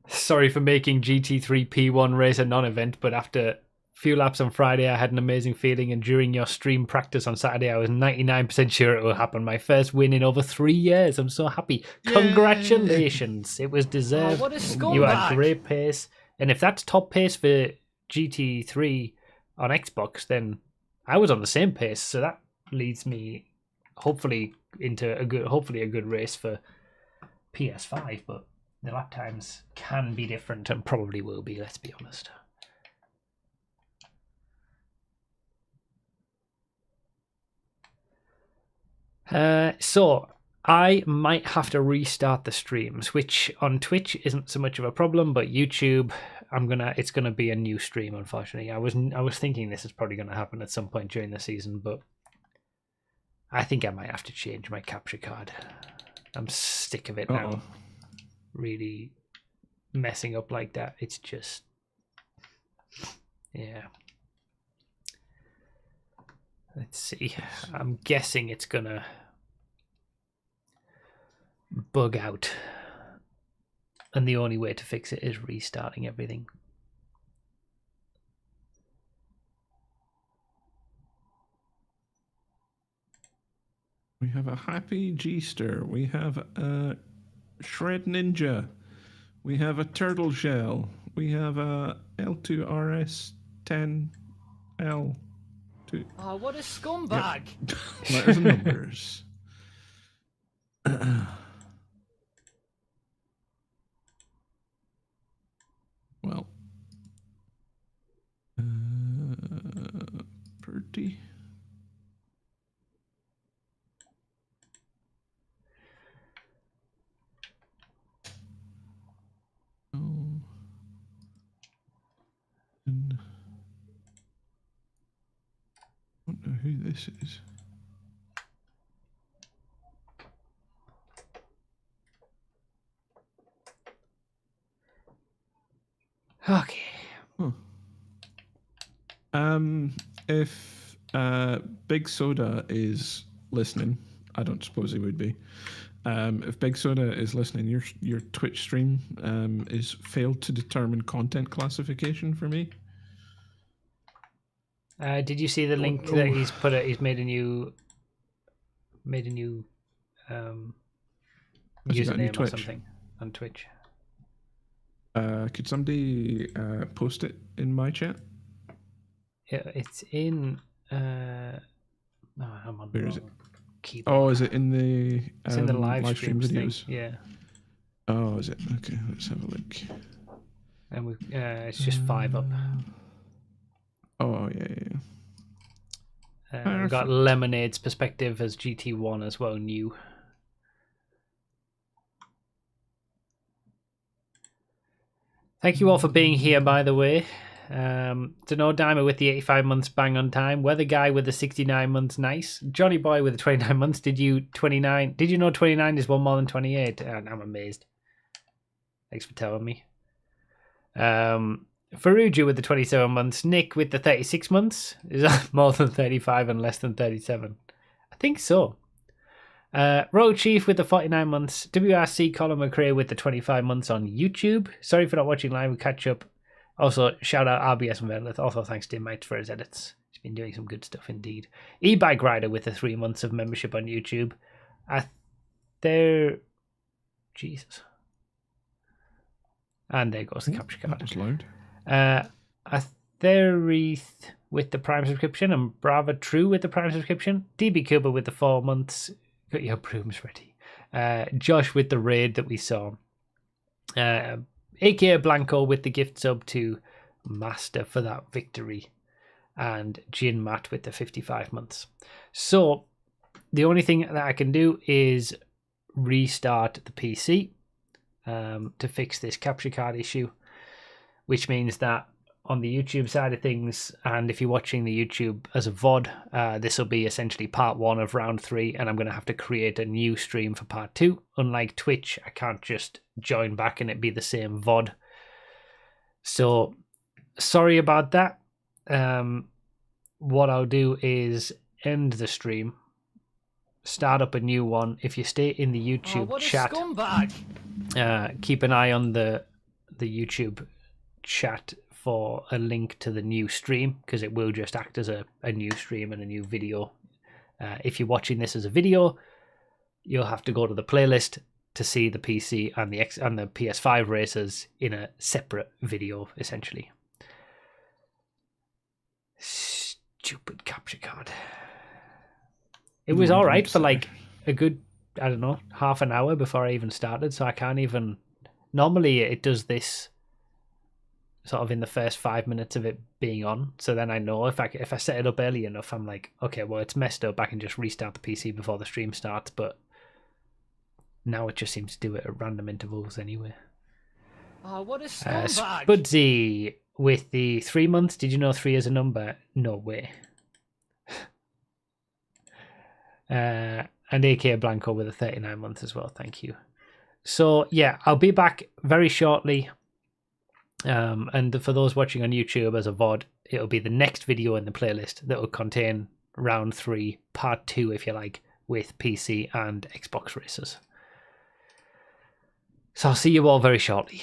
Sorry for making GT3 P1 race a non-event, but after a few laps on Friday, I had an amazing feeling, and during your stream practice on Saturday, I was 99% sure it will happen. My first win in over 3 years. I'm so happy. Yay! Congratulations. It was deserved. what a You had scumbag. great pace. And if that's top pace for GT3 on Xbox, then I was on the same pace. So that leads me hopefully into a good race for PS5, but the lap times can be different and probably will be, let's be honest. So I might have to restart the streams, which on Twitch isn't so much of a problem, but YouTube, it's gonna be a new stream, unfortunately. I was thinking this is probably gonna happen at some point during the season, but I think I might have to change my capture card. I'm sick of it now. Really messing up like that. It's just, yeah. Let's see. I'm guessing it's gonna bug out, and the only way to fix it is restarting everything. We have a Happy G-Star. We have a Shred Ninja. We have a Turtle Shell. We have a L2RS10L2. Oh, what a scumbag. Letters and numbers. Well. Pretty. Oh. And I don't know who this is. Okay. Huh. If Big Soda is listening, I don't suppose he would be. If Big Soda is listening, your Twitch stream is failed to determine content classification for me. Did you see the link that he's put? He's made a new username or something on Twitch. Could somebody post it in my chat? Yeah, it's in. I'm on. Where is it? Keyboard. Oh, is it in the? It's in the live stream videos. Thing. Yeah. Oh, is it? Okay, let's have a look. And it's just 5 up. Oh yeah. We've got Lemonade's perspective as GT1 as well, new. Thank you all for being here, by the way. Dunno Dimer with the 85 months bang on time. Weather Guy with the 69 months nice. Johnny Boy with the 29 months. Did you know 29 is one more than 28? I'm amazed. Thanks for telling me. Faruju with the 27 months. Nick with the 36 months. Is that more than 35 and less than 37? I think so. Royal Chief with the 49 months. WRC Colin McRae with the 25 months on YouTube. Sorry for not watching live. We'll catch up. Also, shout out RBS and Venlith. Also, thanks to Mike for his edits. He's been doing some good stuff indeed. E-Bike Rider with the 3 months of membership on YouTube. Jesus. And there goes the capture card. That was loud. Atherith with the Prime subscription and Brava True with the Prime subscription. DB Cooper with the 4 months. Got your brooms ready. Josh with the raid that we saw. AKA Blanco with the gift sub to Master for that victory. And Jin Matt with the 55 months. So the only thing that I can do is restart the PC to fix this capture card issue, which means that on the YouTube side of things, and if you're watching the YouTube as a VOD, this will be essentially part 1 of round 3, and I'm going to have to create a new stream for part 2. Unlike Twitch, I can't just join back and it be the same VOD. So, sorry about that. What I'll do is end the stream, start up a new one. If you stay in the YouTube chat, keep an eye on the YouTube chat for a link to the new stream, because it will just act as a new stream and a new video. If you're watching this as a video, you'll have to go to the playlist to see the PC and the PS5 races in a separate video, essentially. Stupid capture card. It was all right for like a good, I don't know, half an hour before I even started, so I can't even... Normally it does this sort of in the first 5 minutes of it being on, so then I know if I set it up early enough, I'm like, okay, well, it's messed up, I can just restart the PC before the stream starts. But now it just seems to do it at random intervals anyway. What a scumbag! Spudsy with the 3 months. Did you know 3 is a number? No way. And AK Blanco with the 39 months as well, thank you. So yeah, I'll be back very shortly. And for those watching on YouTube as a VOD, it'll be the next video in the playlist that will contain round 3, part 2, if you like, with PC and Xbox races. So I'll see you all very shortly.